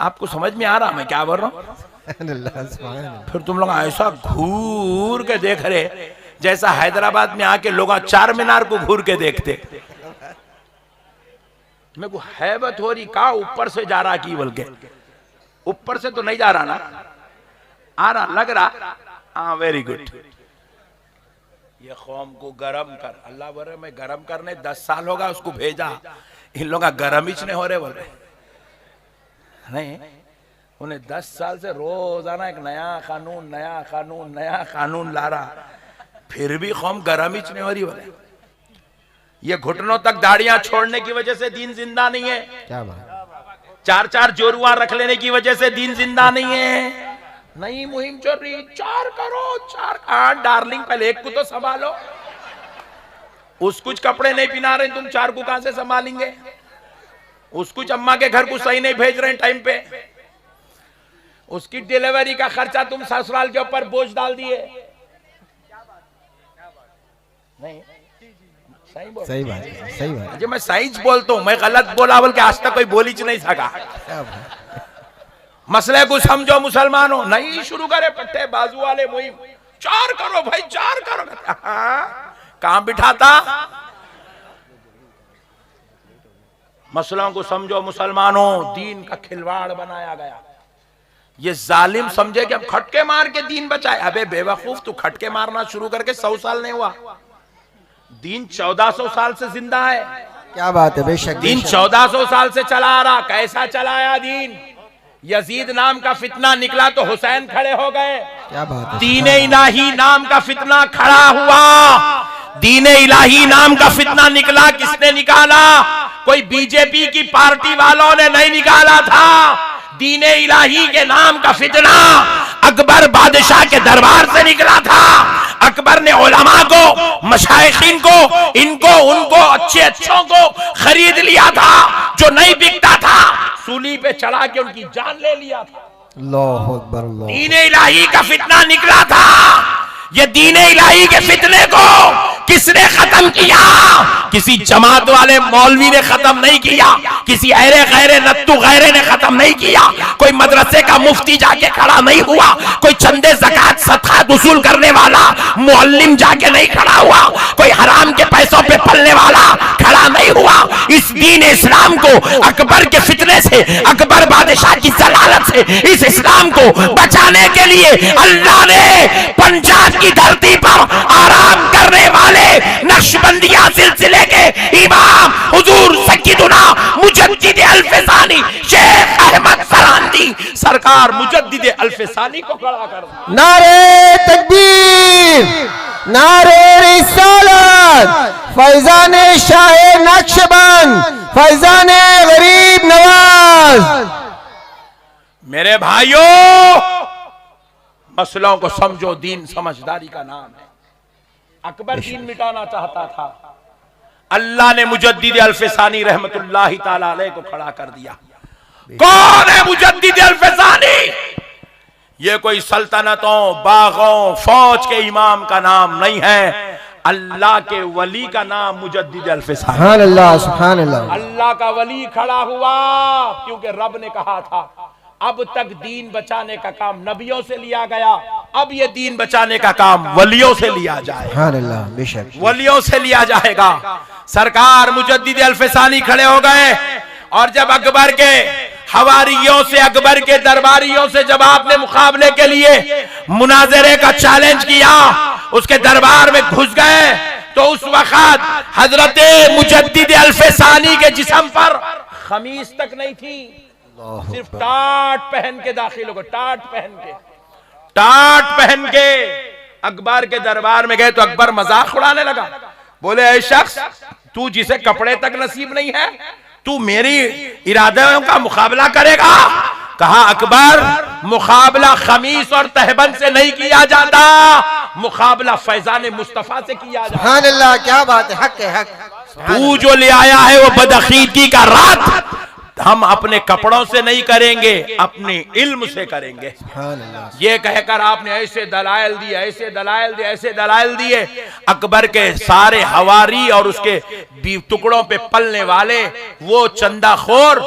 आपको समझ में आ रहा मैं क्या बोल रहा हूँ? फिर तुम लोग ऐसा घूर के देख रहे जैसा हैदराबाद में आके लोग चार मीनार को घूर के देखते। मेरे को हैबत हो रही, कहा ऊपर से जा रहा की बोल के। ऊपर से तो नहीं जा रहा ना, आ रहा लग रहा। हाँ वेरी गुड। ये कौम को गरम कर, अल्लाह बोल रहे मैं गरम करने 10 साल होगा उसको भेजा, इन लोग गरम ही नहीं हो रहे बोल रहे। नहीं, उन्हें 10 साल से रोजाना एक नया कानून ला रहा, फिर भी कौम गरम ही नहीं हो रही बोले। ये घुटनों तक दाढ़ियां छोड़ने की वजह से दीन जिंदा नहीं है। क्या बात? 4-4 जोरुआ रख लेने की वजह से दीन जिंदा नहीं है। नहीं मुहिम चल रही, 4 करो 4। डार्लिंग पहले एक को तो संभालो। उस कुछ कपड़े नहीं पहना रहे तुम, 4 को कहां से संभालेंगे? उस कुछ अम्मा के घर को सही नहीं भेज रहे टाइम पे, उसकी डिलीवरी का खर्चा तुम ससुराल के ऊपर बोझ डाल दिए। नहीं सही बात है। मैं सही बोलता हूँ, मैं गलत बोला बोल के आज तक कोई बोल ही नहीं सका। मसले को समझो मुसलमानों, नहीं शुरू करे पट्टे बाजू वाले मुहिम। 4 करो भाई 4 करो। कहां बिठाता? मसलों को समझो मुसलमानों, दीन का खिलवाड़ बनाया गया। ये जालिम समझे कि हम खटके मार के दीन बचाए। अबे बेवकूफ, तू खटके मारना शुरू करके 100 साल नहीं हुआ, दीन 1400 साल से जिंदा है। क्या बात है? बेशक दीन 1400 साल से चला आ रहा। कैसा चलाया दीन? यजीद नाम का फितना निकला तो हुसैन खड़े हो गए। क्या बात है? दीन इलाही नाम का फितना खड़ा हुआ। दीन इलाही नाम का फितना निकला, किसने निकाला? कोई बीजेपी की पार्टी वालों ने नहीं निकाला था। दीन इलाही के नाम का फितना अकबर बादशाह के दरबार से निकला था। अकबर ने उलमा को, मशाइखीन को, इनको उनको अच्छों को खरीद लिया था। जो नहीं बिकता था सूली पे चढ़ा के उनकी जान ले लिया था। अल्लाहु अकबर, अल्लाह। दीन इलाही का फितना निकला था। ये दीन इलाही के फितने को किसने खत्म किया? किसी जमात वाले मौलवी ने खत्म नहीं किया, किसी ऐरे गैरे नत्तू गैरे ने खत्म नहीं किया, कोई मदरसे का मुफ्ती जाके खड़ा नहीं हुआ, कोई चंदे ज़कात सदक़ात वसूल करने वाला मुअल्लिम जाके नहीं खड़ा हुआ, कोई हराम के पैसों पे पलने वाला खड़ा नहीं हुआ। इस दीन इस्लाम को अकबर के फितने से, अकबर बादशाह की जलालत से इस इस्लाम को बचाने के लिए अल्लाह ने पंजाब की धरती पर आराम करने वाले नक्शबंदिया सिलसिले के इमाम हुजूर सय्यदुना मुजद्दिद अल-फैज़ानी शेख अहमद सरांदी सरकार मुजद्दिद अल-फैज़ानी को खड़ा कर दिया। नारे तकबीर, नारे रिसालत, फैज़ाने शाहे नक्शबंद, फैज़ाने गरीब नवाज। मेरे भाइयों, मसलों को समझो, दीन समझदारी का नाम है। अकबर दीन मिटाना चाहता था, अल्लाह ने मुजद्दिद अल-फैज़ानी रहमतुल्लाहि ताला अलैह को खड़ा कर दिया। कौन है मुजद्दिद अल-फैज़ानी? ये कोई सल्तनतों, बागों, फौज के इमाम का नाम नहीं है, अल्लाह के वली का नाम मुजद्दिद अल-फैज़ानी। सुभान अल्लाह, सुभान अल्लाह। अल्लाह का वली खड़ा हुआ, क्योंकि रब ने कहा था अब तक दीन बचाने का काम नबियों से लिया गया, अब ये दीन बचाने का काम वलियों से लिया जाए। सुभान अल्लाह, बेशक वलियों से लिया जाएगा। सरकार मुजद्दिद अल-फैज़ानी खड़े हो गए, और जब अकबर के हवारियों से, अकबर के दरबारियों से जब आपने मुकाबले के लिए मुनाजरे का चैलेंज किया, उसके दरबार में घुस गए, तो उस वक्त हजरत मुजद्दिद अल-फैज़ानी के जिस्म पर खमीस तक नहीं थी, सिर्फ टाट पहन के दाखिल हो गए। टाट पहन के अकबर के दरबार में गए तो अकबर मजाक उड़ाने लगा। बोले ऐ शख्स, तू जिसे कपड़े तक नसीब नहीं है, तू मेरी इरादों का मुकाबला करेगा? कहा अकबर, मुकाबला खमीस और तहबंद से नहीं किया जाता, मुकाबला फैज़ान मुस्तफा से किया जाता। सुभान अल्लाह, क्या बात है, हक है, हक। तू जो ले आया है वो बदअकीदगी का रात हम अपने कपड़ों से नहीं करेंगे, अपने इल्म से करेंगे। ये कहकर आपने ऐसे दलाइल दिए, ऐसे दलाइल दिए, ऐसे दलाइल दिए। अकबर के सारे हवारी और उसके टुकड़ों पे पलने वाले वो चंदाखोर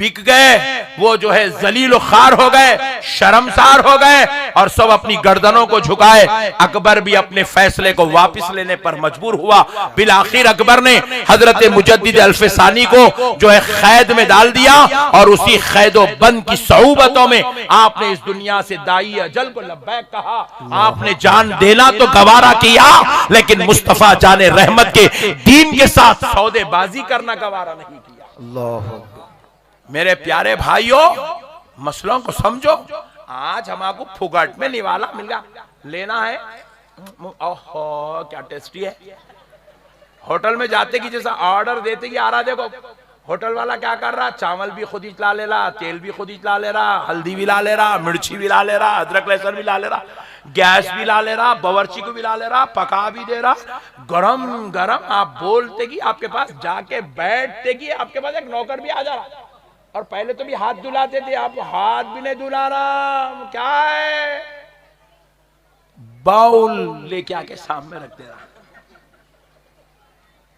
बिक गए, वो जो है जलील खार हो गए, शर्मसार हो गए और सब अपनी गर्दनों को झुकाए। अकबर भी अपने फैसले को वापस लेने पर मजबूर हुआ। बिलाखिर अकबर ने हजरत मुजद्दिद अल्फसानी को जो है कैद में डाल दिया और उसी कैदो बंद की सऊबतों में आपने इस दुनिया से दाई अजल को लब्बैक कहा। आपने जान देना तो गवारा किया, लेकिन मुस्तफा जाने रहमत के दीन के साथ सौदेबाजी करना गवारा नहीं किया। अल्लाह मेरे प्यारे भाइयों, मसलों को समझो। आज हमको फुगट में निवाला मिल गया, लेना है। ओहो क्या टेस्टी है। होटल में जाते कि जैसा ऑर्डर देते कि आ रहा, देखो होटल वाला क्या कर रहा, चावल भी खुद ही ला ले रहा, तेल भी खुद ही ला ले रहा, हल्दी भी ला ले रहा, मिर्ची भी ला ले रहा, अदरक लहसुन भी ला ले रहा, गैस भी ला ले रहा, बावर्ची को भी ला ले रहा, पका भी दे रहा, गरम गरम। आप बोलते कि आपके पास जाके बैठते कि आपके पास एक नौकर भी आ जा रहा। और पहले तो भी हाथ धुलाते थे, आप हाथ भी नहीं धुला रहा। क्या है, बाउल लेके आके सामने रख दे रहा,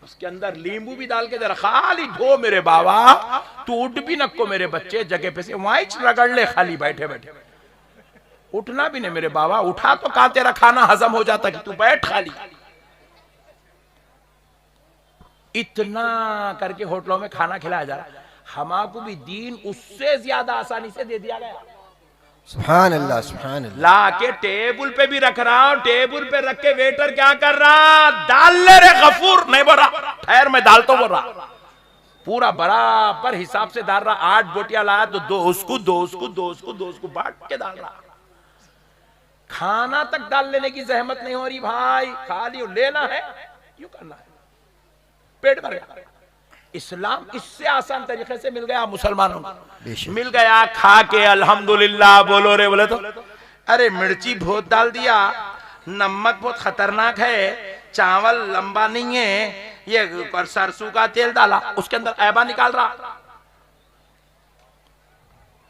उसके अंदर नींबू भी डाल के दे रहा। खाली धो मेरे बाबा, तू उठ भी नको मेरे बच्चे, जगह पे से वहीं रगड़ ले, खाली बैठे बैठे। उठना भी नहीं मेरे बाबा, उठा तो कहां तेरा खाना हजम हो जाता कि तू बैठ खाली। इतना करके होटलों में खाना खिलाया जा रहा। हमको भी दीन उससे ज्यादा आसानी से दे दिया गया। सुभान अल्लाह, सुभान अल्लाह। ला के टेबल पे भी रख रहा हूं, टेबल पे रख के वेटर क्या कर रहा, डाल ले रे गफूर, नहीं बोल रहा ठहर मैं डाल तो बोल रहा, पूरा बराबर हिसाब से डाल रहा। 8 बोटियां लाया तो 2 उसको, 2 उसको, 2 उसको, 2 उसको बांट के डाल रहा। खाना तक डाल लेने की जहमत नहीं हो रही भाई, खाली लेना है, क्यों करना है, पेट भर गया। इस्लाम इससे आसान तरीके से मिल गया मुसलमानों को, मिल गया। खा के अल्हम्दुलिल्लाह बोलो रे, बोले तो अरे मिर्ची बहुत डाल दिया, नमक बहुत खतरनाक है, चावल लंबा नहीं है, ये पर सरसों का तेल डाला, उसके अंदर ऐबा निकाल रहा।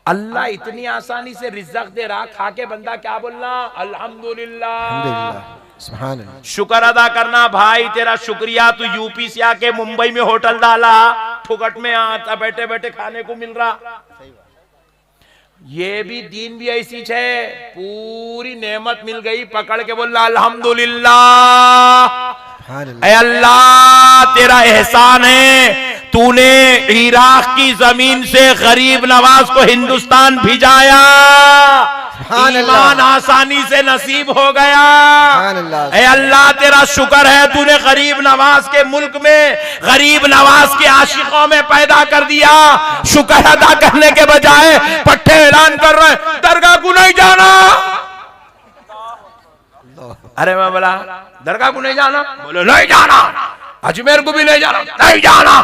अल्लाह इतनी आसानी से रिज़्क़ दे रहा, खा के बंदा क्या बोलना, अल्हम्दुलिल्लाह, शुक्र अदा करना। भाई तेरा शुक्रिया, तू यूपी से आके मुंबई में होटल डाला, फुकट में आता बैठे बैठे खाने को मिल रहा। ये भी दीन भी ऐसी है, पूरी नेमत मिल गई, पकड़ के बोलना अल्हम्दुलिल्लाह, अल्लाह तेरा एहसान है, तूने इराक की जमीन से गरीब नवाज को हिंदुस्तान भिजाया, ईमान आसानी से नसीब हो गया। ऐ अल्लाह तेरा शुक्र है, तूने गरीब नवाज के मुल्क में गरीब नवाज के आशिकों में पैदा कर दिया। शुक्र अदा करने के बजाय पट्टे ऐलान कर रहे, दरगाह को नहीं जाना। अरे मैं बोला दरगाह को नहीं जाना, बोले नहीं जाना, अजमेर को भी नहीं जाना, नहीं जाना।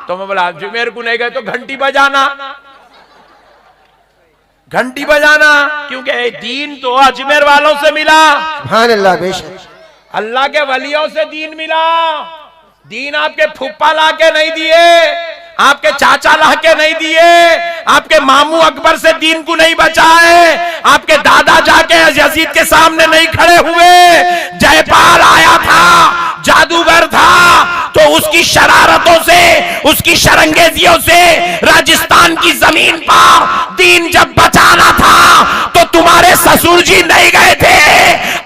तो मैं बोला अजमेर को नहीं गए तो घंटी बजाना, घंटी बजाना, क्योंकि दीन तो अजमेर वालों से मिला। सुभान अल्लाह, बेशक अल्लाह के वलियों से दीन मिला। दीन आपके फुप्पा ला के नहीं दिए, आपके चाचा ला के नहीं दिए, आपके मामू अकबर से दीन को नहीं बचाए, आपके दादा जाके यजीद के सामने नहीं खड़े हुए। जयपाल आया था, जादूगर था, तो उसकी शरारतों से, उसकी शरंगेजियों से राजस्थान की जमीन पर दीन जब बचाना था तो तुम्हारे ससुर जी नहीं गए थे,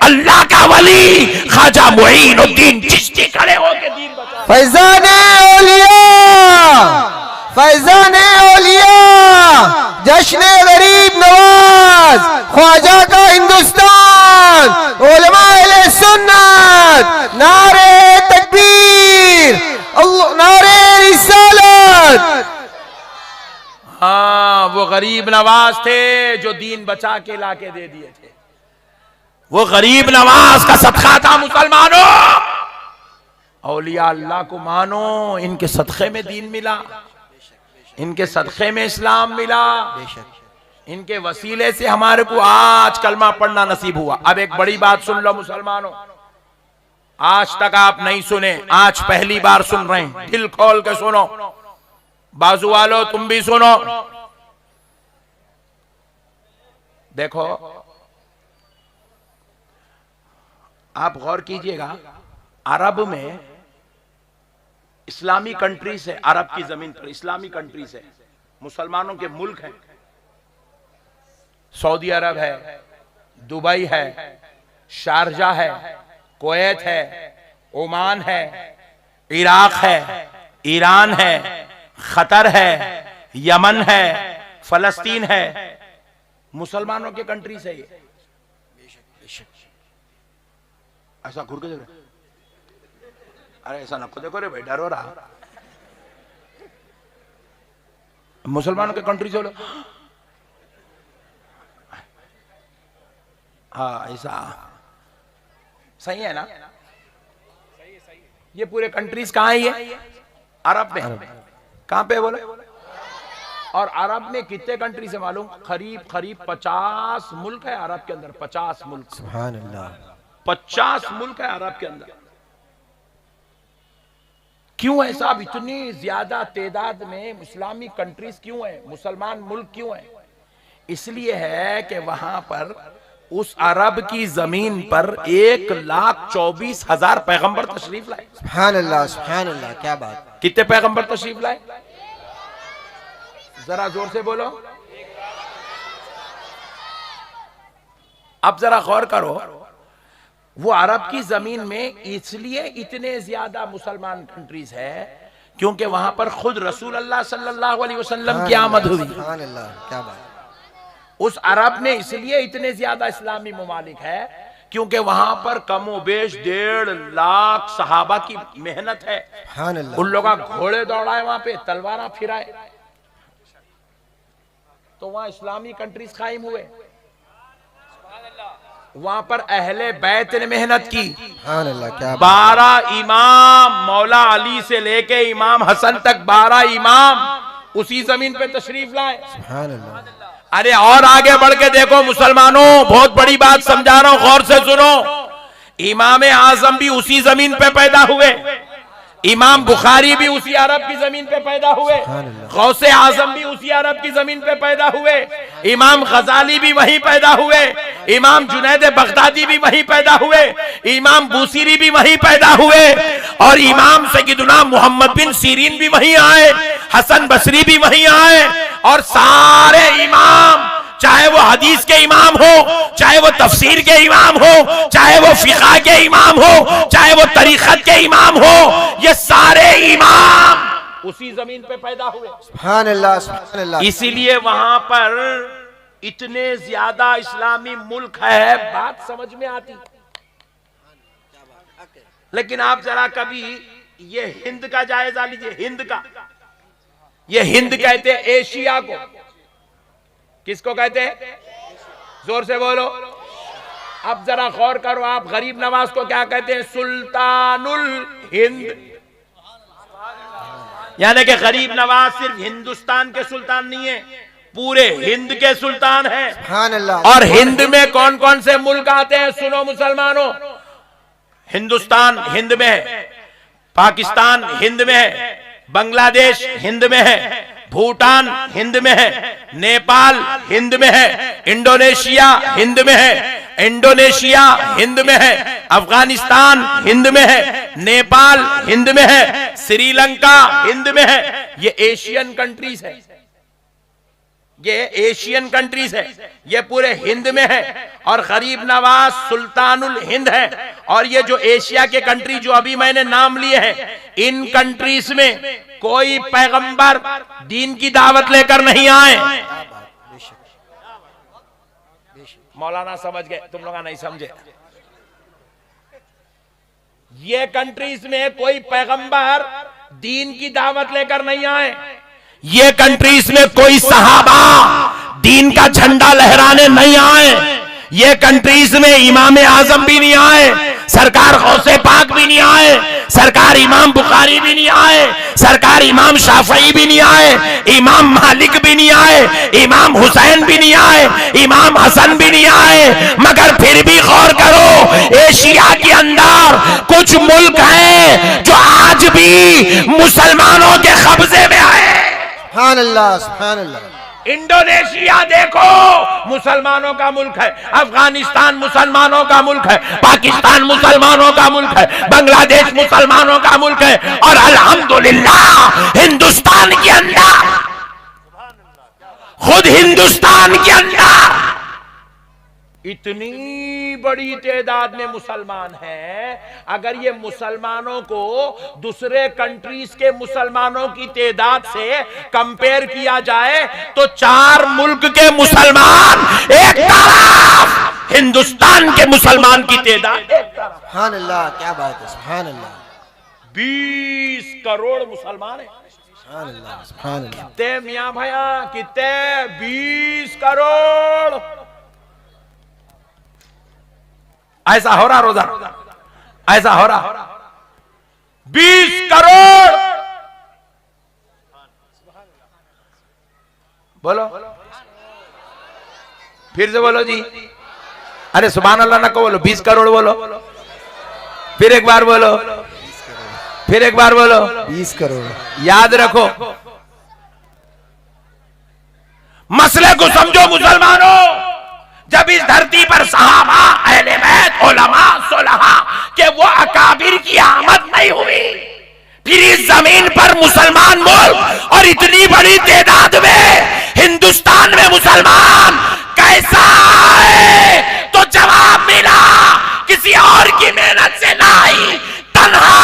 अल्लाह का वली ख्वाजा मुईनुद्दीन चिश्ती खड़े होकर दीन बचा। फैजाने औलिया, फैजाने औलिया, जश्न गरीब नवाज, ख्वाजा का हिंदुस्तान, उलमाए अहले सुन्नत, नारे तकबीर, नारे रिसालत। हाँ, वो गरीब नवाज थे जो दीन बचा के लाके दे दिए थे। वो गरीब नवाज का सदका था मुसलमानों। औलिया अल्लाह को मानो, इनके सदक़े में दीन मिला, इनके सदक़े में इस्लाम मिला, इनके वसीले से हमारे को आज कलमा पढ़ना नसीब हुआ। अब एक बड़ी बात सुन लो मुसलमानों, आज तक आप नहीं सुने, आज पहली बार सुन रहे हैं, दिल खोल के सुनो। बाजू वालों तुम भी सुनो। देखो आप गौर कीजिएगा, अरब में इस्लामी कंट्रीज है, अरब की जमीन पर इस्लामी कंट्रीज है, मुसलमानों के मुल्क हैं। सऊदी अरब है, दुबई है, शारजा है, कुवैत है, ओमान है, इराक है, ईरान है, खतर है, यमन है, फलस्तीन है। मुसलमानों के कंट्री से ये ऐसा घूर के देख रहे, अरे ऐसा नको देखो रे भाई, डर हो रहा। मुसलमानों के कंट्री से लोग, हाँ ऐसा सही है ना? ये पूरे कंट्रीज कहाँ है? ये अरब में। कहाँ पे बोले? और अरब में कितने कंट्री से मालूम? करीब 50 मुल्क है अरब के अंदर। 50 मुल्क, सुभान अल्लाह, 50 मुल्क है अरब के अंदर। क्यों है साहब इतनी ज्यादा तादाद में इस्लामी कंट्रीज क्यों है, मुसलमान मुल्क क्यों है? इसलिए है कि वहां पर उस अरब की जमीन पर 1,24,000 पैगंबर तशरीफ लाए। सुभान अल्लाह, सुभान अल्लाह, क्या बात। कितने पैगंबर तशरीफ लाए? जरा जोर से बोलो। अब जरा गौर करो, वो अरब की जमीन में इसलिए इतने ज्यादा मुसलमान कंट्रीज है क्योंकि वहां पर खुद रसूल अल्लाह सल्लल्लाहु अलैहि वसल्लम की आमद हुई। सुभान अल्लाह, क्या बात। उस अरब में इसलिए इतने ज्यादा इस्लामी ममालिक है क्योंकि वहां पर कमो बेश 1.5 लाख सहाबा की मेहनत है। सुभान अल्लाह। उन लोग घोड़े दौड़ाए, वहां पे तलवारा फिराए, तो वहां इस्लामी कंट्रीज कायम हुए। वहां पर अहले बैत ने मेहनत की। सुभान अल्लाह, क्या 12 इमाम, मौला अली से लेके इमाम हसन तक 12 इमाम उसी जमीन पे तशरीफ लाए। सुभान अल्लाह। अरे और आगे बढ़ के देखो मुसलमानों, बहुत बड़ी बात समझा रहा हूं, गौर से सुनो। इमाम आजम भी उसी जमीन पे पैदा हुए, इमाम बुखारी भी उसी अरब की जमीन पे पैदा हुए, गौसे आजम भी उसी अरब की जमीन पे पैदा हुए, इमाम गजाली भी वहीं पैदा हुए, इमाम जुनैद बगदादी भी वहीं पैदा हुए, इमाम बूसीरी भी वहीं पैदा हुए, और इमाम सैयदना मोहम्मद बिन सीरीन भी वहीं आए, हसन बसरी भी वहीं आए, और सारे इमाम, चाहे वो हदीस के इमाम हो, चाहे वो तफसीर के इमाम हो, चाहे वो फिक़ह के इमाम हो, चाहे वो तरीक़त के इमाम हो, ये सारे इमाम उसी जमीन पे पैदा हुए। सुभान अल्लाह, सुभान अल्लाह। इसीलिए वहां पर इतने ज्यादा इस्लामी मुल्क है, बात समझ में आती। लेकिन आप जरा कभी ये हिंद का जायजा लीजिए, हिंद का। ये हिंद कहते हैं एशिया को। किसको कहते हैं? जोर से बोलो। अब जरा गौर करो, आप गरीब नवाज को क्या कहते हैं? सुल्तानुल हिंद। यानी कि गरीब नवाज सिर्फ हिंदुस्तान के सुल्तान नहीं है, पूरे हिंद के सुल्तान हैं। सुभान अल्लाह। और हिंद में कौन कौन से मुल्क आते हैं? सुनो मुसलमानों, हिंदुस्तान हिंद में है, पाकिस्तान हिंद में है, बांग्लादेश हिंद में है, भूटान हिंद में है, नेपाल हिंद में है, इंडोनेशिया हिंद में है, इंडोनेशिया हिंद में है, अफगानिस्तान हिंद में है, नेपाल हिंद में है, श्रीलंका हिंद में है। ये एशियन कंट्रीज है, ये एशियन कंट्रीज है, ये पूरे हिंद में है। और गरीब नवाज सुल्तानुल हिंद है। और ये जो एशिया के कंट्री जो अभी मैंने नाम लिए हैं, इन कंट्रीज में कोई पैगंबर दीन की दावत लेकर नहीं आए। मौलाना समझ गए, तुम लोग नहीं समझे। ये कंट्रीज में कोई पैगंबर दीन की दावत लेकर नहीं आए। ये कंट्रीज में कोई सहाबा दीन का झंडा लहराने नहीं आए। ये कंट्रीज में इमाम आजम भी नहीं आए, सरकार गौसे पाक भी नहीं आए, सरकार इमाम बुखारी भी नहीं आए, सरकार इमाम शाफई भी नहीं आए, इमाम मालिक भी नहीं आए, इमाम हुसैन भी नहीं आए, इमाम हसन भी नहीं आए। मगर फिर भी गौर करो, एशिया के अंदर कुछ मुल्क हैं जो आज भी मुसलमानों के कब्जे में आए। सुभान अल्लाह, सुभान अल्लाह। इंडोनेशिया देखो, मुसलमानों का मुल्क है, अफगानिस्तान मुसलमानों का मुल्क है, पाकिस्तान मुसलमानों का मुल्क है, बांग्लादेश मुसलमानों का मुल्क है, और अल्हम्दुलिल्लाह हिंदुस्तान के अंदर खुद हिंदुस्तान के अंदर इतनी बड़ी तादाद में मुसलमान हैं, अगर ये मुसलमानों को दूसरे कंट्रीज के मुसलमानों की तादाद से कंपेयर किया जाए तो 4 मुल्क के मुसलमान एक तरफ, हिंदुस्तान के मुसलमान की तादाद एक तरफ। सुभान अल्लाह, क्या बात है, सुभान अल्लाह। 20 करोड़ मुसलमान है। सुभान अल्लाह, सुभान अल्लाह। कितने मियां भैया, कितने? 20 करोड़। ऐसा हो रहा रोजा, ऐसा हो रहा। 20 करोड़। बोलो, फिर से बोलो जी। अरे सुभान अल्लाह ना को बोलो, 20 करोड़ बोलो। फिर एक बार बोलो, फिर एक बार बोलो। 20 करोड़। याद रखो, मसले को समझो मुसलमानों। जब इस धरती पर सहाबा, अहले बैत, उलमा, सुलहा के वो अकाबिर की आमद नहीं हुई, फिर इस जमीन पर मुसलमान मुल्क और इतनी बड़ी तादाद में हिंदुस्तान में मुसलमान कैसा है? तो जवाब मिला, किसी और की मेहनत से नहीं, तन्हा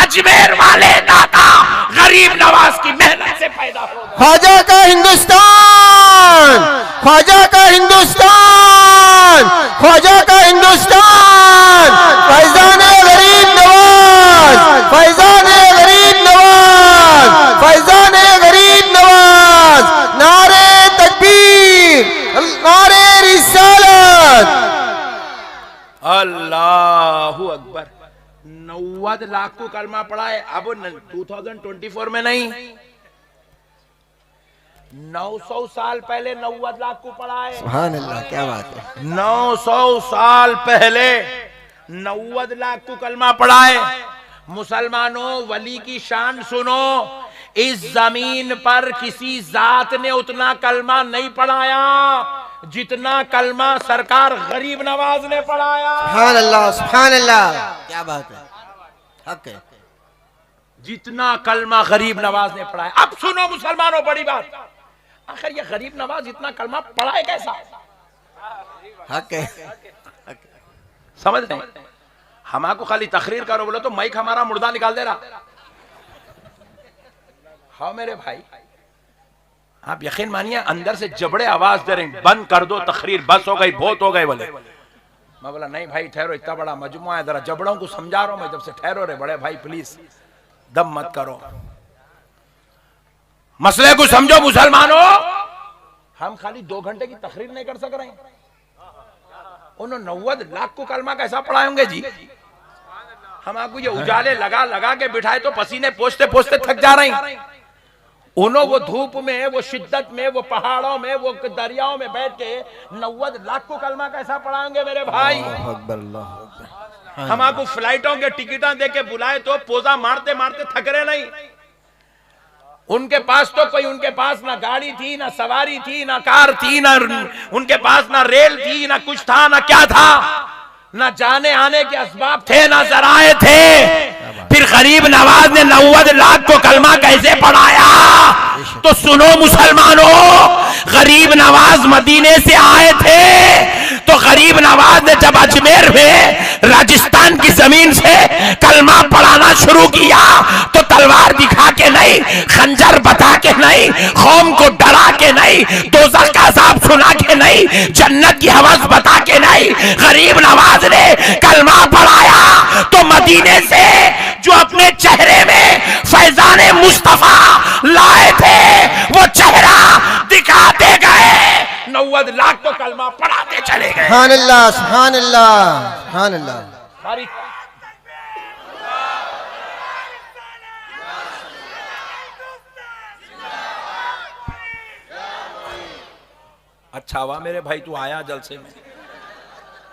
अजमेर वाले दाता गरीब नवाज की मेहनत से पैदा हो। ख्वाजा का हिंदुस्तान, ख्वाजा का हिंदुस्तान, ख्वाजा का हिंदुस्तान, फैजान गरीब नवाज, फैजान गरीब नवाज, फैजान गरीब नवाज। नारे तकबीर, नारे रिसालत। अल्लाहु अकबर। 90 लाख को कलमा पड़ा है। अब 2024 में नहीं, 900 साल पहले 90 लाख को पड़ा है। सुभान अल्लाह, क्या बात है। 900 साल पहले 90 लाख को कलमा पड़ा है। मुसलमानों, वली की शान सुनो। इस जमीन पर किसी जात ने उतना कलमा नहीं पढ़ाया जितना कलमा सरकार गरीब नवाज ने पढ़ाया। सुभान अल्लाह, सुभान अल्लाह, क्या बात है, हक है। जितना कलमा गरीब नवाज ने पढ़ाया। अब सुनो मुसलमानों, बड़ी बात, आखिर ये गरीब नवाज इतना कलमा पढ़ाए कैसा? हक है, समझ रहे? हमारे खाली तकरीर करो बोलो तो माइक हमारा मुर्दा निकाल दे रहा। हाँ मेरे भाई, आप यकीन मानिए अंदर से जबड़े आवाज दे रहे हैं, बंद कर दो तकरीर, बस हो गई, बहुत हो गए बोले। मैं बोला नहीं भाई ठहरो, इतना बड़ा मजमुआ है, जरा जबड़ों को समझा रहा हूं मैं जब से, ठहरो रे बड़े भाई प्लीज, दम मत करो, मसले को समझो मुसलमानों। हम खाली 2 घंटे की तकरीर नहीं कर सक रहे हैं, उन्होंने 90 लाख को कलमा कैसा पढ़ाए होंगे जी? हम आपको ये उजाले लगा लगा के बिठाए तो पसीने पोंछते पोंछते थक जा रहे हैं। उन्होंने वो धूप में, वो शिद्दत में, वो पहाड़ों में, वो दरियाओं में बैठ के 90 लाख को कलमा कैसा पढ़ाएंगे मेरे भाई? हम आपको फ्लाइटों के टिकटा दे के बुलाए तो पोजा मारते मारते थक रहे नहीं। उनके पास तो कोई, उनके पास ना गाड़ी थी, ना सवारी थी, ना कार थी, ना उनके पास ना रेल थी, ना कुछ था, ना क्या था, ना जाने आने के असबाब थे, ना जराए थे। फिर गरीब नवाज ने 90 लाख को कलमा कैसे पढ़ाया? तो सुनो मुसलमानों, गरीब नवाज मदीने से आए थे तो गरीब नवाज ने जब अजमेर में राजस्थान की जमीन से कलमा पढ़ाना शुरू किया तो तलवार दिखा के नहीं, खंजर बता के नहीं, कौम को डरा के नहीं, दोज़ख का अज़ाब सुना के नहीं, जन्नत की हवस बता के नहीं, गरीब नवाज ने कलमा पढ़ाया तो मदीने से जो अपने चेहरे में फैजाने मुस्तफा लाए थे वो चेहरा दिखाते गए, 90 लाख तो कलमा पढ़ाते चले गए। सुभान अल्लाह, सुभान अल्लाह, सुभान अल्लाह। अच्छा हुआ मेरे भाई तू आया जलसे में,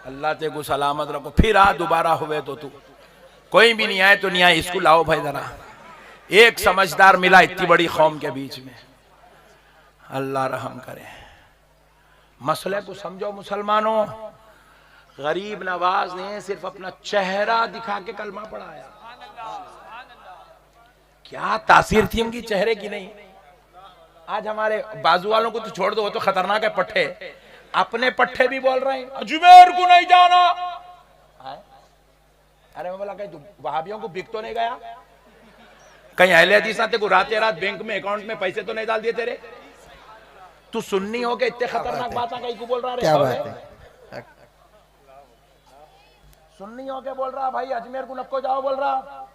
अल्लाह ते को सलामत रखो। फिर आ दोबारा हुए तो तू, कोई भी नहीं आए तो नहीं आए, स्कूल आओ भाई जरा। एक समझदार मिला इतनी बड़ी कौम के बीच में, अल्लाह रहम करे। मसले को समझो मुसलमानों, गरीब नवाज ने सिर्फ अपना चेहरा दिखा के कलमा पढ़ाया। क्या तासीर थी उनकी चेहरे की? नहीं, आज हमारे बाजू वालों को तो छोड़ दो, वो तो खतरनाक है पट्टे, अपने पट्टे भी बोल रहे हैं अजमेर को नहीं जाना। अरे मैं बोला कहीं वहाबियों को बिक तो नहीं गया, कहीं अहले हदीस आते को रात बैंक में अकाउंट में पैसे तो नहीं डाल दिए तेरे? तू सुन्नी हो के इतने खतरनाक बातें कहीं को बोल रहा है? क्या बात है? सुन्नी हो के बोल रहा भाई अजमेर को नको जाओ बोल रहा।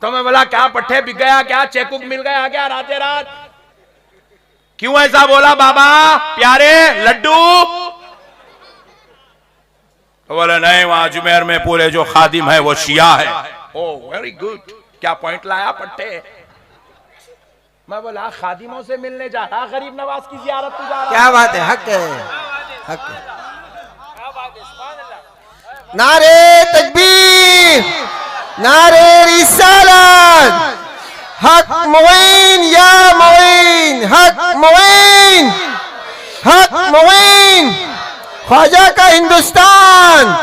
तो मैं बोला क्या पट्टे बिक गया, क्या चेकबुक मिल गया क्या रात? क्यों ऐसा बोला बाबा प्यारे लड्डू? तो बोले नहीं, वहां अजमेर में पूरे जो खादिम है वो शिया है। ओ वेरी गुड, क्या पॉइंट लाया पट्टे। मैं बोला खादिमों से मिलने जा रहा, गरीब नवाज की जियारत तू जा रहा? क्या बात है? हक है, हक है। नारे तकबीर, नारे रिसालत, हक मुईन या मुईन, हक मुईन, हक मुईन, ख्वाजा का हिंदुस्तान,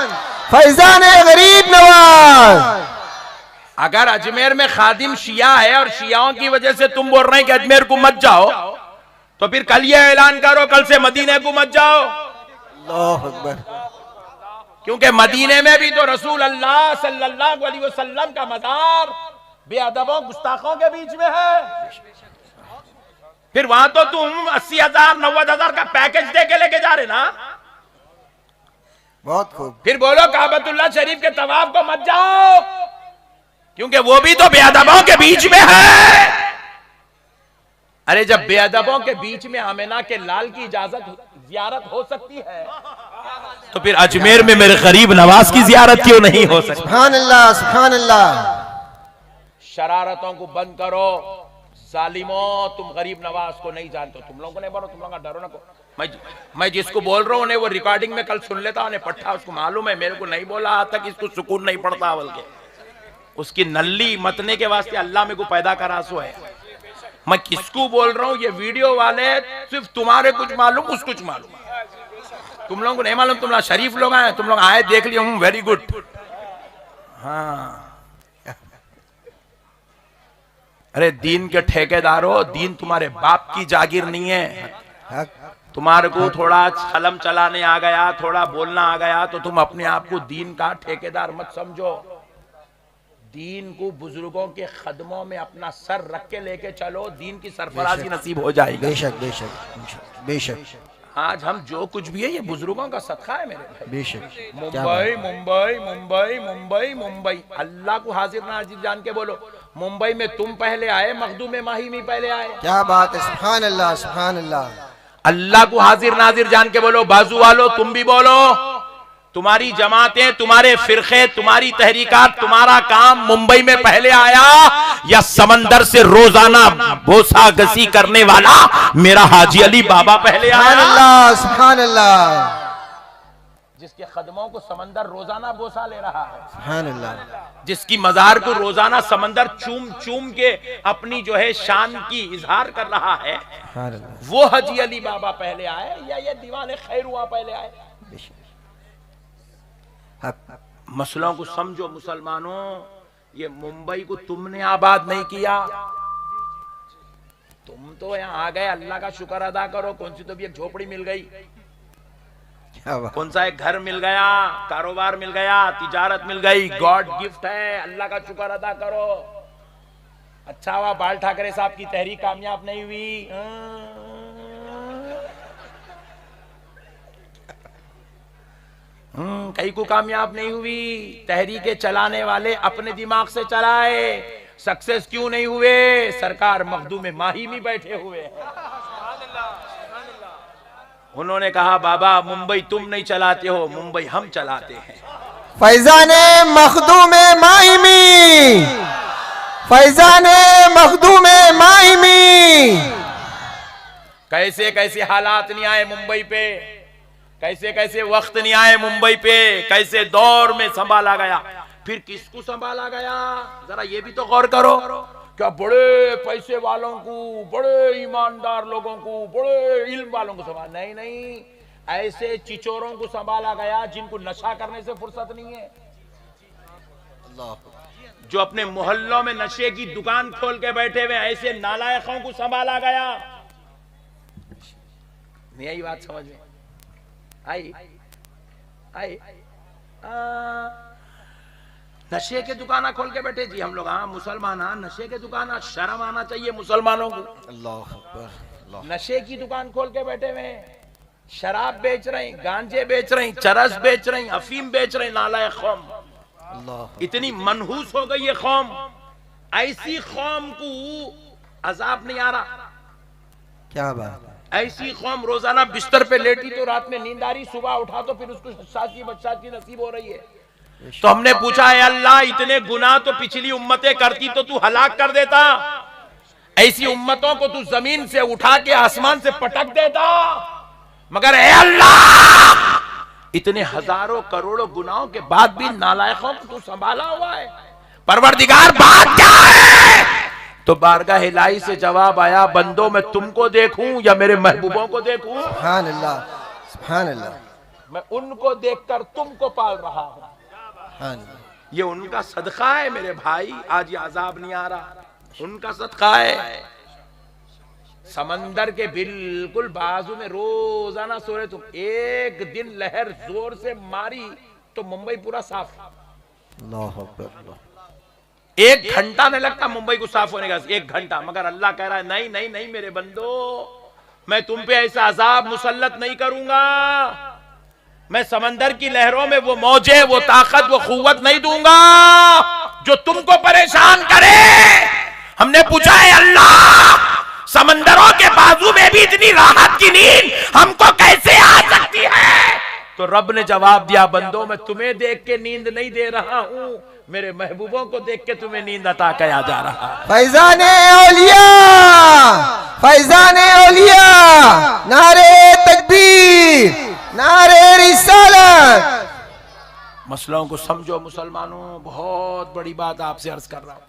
फैजान गरीब नवाज। अगर अजमेर में खादिम शिया है और शियाओं की वजह से तुम बोल रहे हैं कि अजमेर को मत जाओ, तो फिर कल ये ऐलान करो कल से मदीने को मत जाओ। अल्लाह अकबर। क्योंकि मदीने में भी तो रसूल अल्लाह सल्लल्लाहु अलैहि वसल्लम का मज़ार बेअदबों गुस्ताखों के बीच में है। फिर वहां तो तुम 80,000 90,000 का पैकेज दे के लेके जा रहे ना। बहुत खूब। फिर बोलो काबतुल्लाह शरीफ के तवाफ को मत जाओ, क्योंकि वो भी तो बेअदबों के बीच में है। अरे जब बेअदबों के बीच में आमिना के लाल की जियारत हो सकती है, तो फिर अजमेर में मेरे गरीब नवाज की जियारत क्यों नहीं हो सकती? सुभान अल्लाह, सुभान अल्लाह। शरारतों को बंद करो जालिमों, तुम गरीब नवाज को नहीं जानते, तुम लोगों ने बोलो, तुम लोगों का डरो ना को। मैं जिसको बोल रहा हूँ उन्हें वो रिकॉर्डिंग में कल सुन लेता, उन्हें पट्टा उसको मालूम है, मेरे को नहीं बोला आज तक, इसको सुकून नहीं पड़ता, बल्कि उसकी नल्ली मतने के वास्ते अल्लाह में को पैदा करा सो है। मैं किसको बोल रहा हूँ, ये वीडियो वाले सिर्फ तुम्हारे कुछ मालूम उस कुछ मालूम, तुम लोगों को नहीं मालूम। तुम लोग शरीफ लोग आए, तुम लोग आए देख लिया हूँ, वेरी गुड। हाँ अरे दीन के ठेकेदारों, दीन तुम्हारे बाप की जागीर नहीं है। तुम्हारे को थोड़ा कलम चलाने आ गया, थोड़ा बोलना आ गया, तो तुम अपने आप को दीन का ठेकेदार मत समझो। दीन को बुजुर्गों के खदमों में अपना सर रख के लेके चलो, दीन की सरफराजी नसीब हो जाएगी। बेशक बेशक बेशक। आज हम जो कुछ भी है ये बुजुर्गों का सदका है मेरे भाई। बेशक। मुंबई मुंबई मुंबई मुंबई मुंबई, अल्लाह को हाजिर नाजिर जान के बोलो, मुंबई में तुम पहले आए, मखदूम में माहिमी पहले आए। क्या बात है? सुभान अल्लाह, सुभान अल्लाह। अल्लाह को हाजिर नाजिर जान के बोलो, बाजू वालों तुम भी बोलो, तुम्हारी जमातें, तुम्हारे फिरके, तुम्हारी तहरीकात, तुम्हारा काम मुंबई में पहले आया या समंदर से रोजाना बोसा गसी करने वाला मेरा हाजी अली बाबा पहले आया? सुभान अल्लाह, सुभान अल्लाह। जिसके कदमों को समंदर रोजाना बोसा ले रहा है, सुभान अल्लाह। जिसकी मजार को रोजाना समंदर चूम चूम के अपनी जो है शान की इजहार कर रहा है, वो हाजी अली बाबा पहले आए या ये दीवाने खैरुआ पहले आए? मसलों को समझो मुसलमानों, ये मुंबई को तुमने आबाद नहीं किया, तुम तो यहाँ आ गए, अल्लाह का शुक्र अदा करो। कौन सी तो भी एक झोपड़ी मिल गई, कौन सा एक घर मिल गया, कारोबार मिल गया, तिजारत मिल गई, गॉड गिफ्ट है, अल्लाह का शुक्र अदा करो। अच्छा हुआ बाल ठाकरे साहब की तहरीक कामयाब नहीं हुई, कई को कामयाब नहीं हुई। तहरीके चलाने वाले अपने दिमाग से चलाए, सक्सेस क्यों नहीं हुए? सरकार मखदूम माही में बैठे हुए हैं। उन्होंने कहा बाबा मुंबई तुम नहीं चलाते हो, मुंबई हम चलाते हैं। फैजाने मखदूम माहिमी, फैजाने मखदूम माहिमी। कैसे कैसे हालात नहीं आए मुंबई पे, कैसे कैसे वक्त नहीं आए मुंबई पे, कैसे दौर में संभाला गया, फिर किसको संभाला गया? जरा ये भी तो गौर करो। क्या बड़े पैसे वालों को, बड़े ईमानदार लोगों को, बड़े इल्म वालों को संभाला? नहीं नहीं, ऐसे चिचोरों को संभाला गया जिनको नशा करने से फुर्सत नहीं है। जो अपने मोहल्लों में नशे की दुकान खोल के बैठे हुए ऐसे नालायकों को संभाला गया। नहीं आई बात समझ में? आई आई नशे के दुकान खोल के बैठे जी हम लोग। हाँ मुसलमान, हाँ नशे के दुकान, शर्म आना चाहिए मुसलमानों को। अल्लाह अकबर। नशे की दुकान खोल के बैठे हुए, शराब बेच रहे हैं, गांजे बेच रहे हैं, चरस बेच रहे हैं, अफीम बेच रहे हैं, नालायक कौम। इतनी मनहूस हो गई ये कौम, ऐसी कौम को अजाब नहीं आ रहा। क्या बात? ऐसी कौम रोजाना बिस्तर पे लेटी तो रात में नींद आ रही, सुबह उठा तो फिर उसको शादी बच्चा की नसीब हो रही है। तो हमने पूछा है अल्लाह इतने गुनाह तो पिछली उम्मतें करती तो तू हलाक कर देता, ऐसी उम्मतों को तू जमीन से उठा के आसमान से पटक देता, मगर ए अल्लाह इतने हजारों करोड़ों गुनाहों के बाद भी नालायकों को तू संभाला हुआ है। परवरदिगार बात क्या है? तो बारगाह इलाही से जवाब आया, बंदों मैं तुमको देखूं या मेरे महबूबों को देखूं? सुभान अल्लाह, सुभान अल्लाह। मैं उनको देखकर तुमको पाल रहा हूं। ये उनका सदका है मेरे भाई, आज ये अजाब नहीं आ रहा, उनका सदका है। समंदर के बिल्कुल बाजू में रोजाना सो रहे तुम, एक दिन लहर जोर से मारी तो मुंबई पूरा साफ। अल्लाह अकबर। 1 घंटा नहीं लगता मुंबई को साफ होने का, 1 घंटा। मगर अल्लाह कह रहा है नहीं नहीं नहीं मेरे बंदो, मैं तुम पे ऐसा अजाब मुसल्लत नहीं करूंगा, मैं समंदर की लहरों में वो मौजे, वो ताकत, वो कुव्वत नहीं दूंगा जो तुमको परेशान करे। हमने पूछा है अल्लाह समंदरों के बाजू में भी इतनी राहत की नींद हमको कैसे आ सकती है? तो रब ने जवाब दिया, बंदो मैं तुम्हें देख के नींद नहीं दे रहा हूं, मेरे महबूबों को देख के तुम्हें नींद अता किया जा रहा है। फैजाने औलिया, फैजाने औलिया, नारे तकबीर, नारे रिसालत। मसलों को समझो मुसलमानों, बहुत बड़ी बात आपसे अर्ज कर रहा हूं।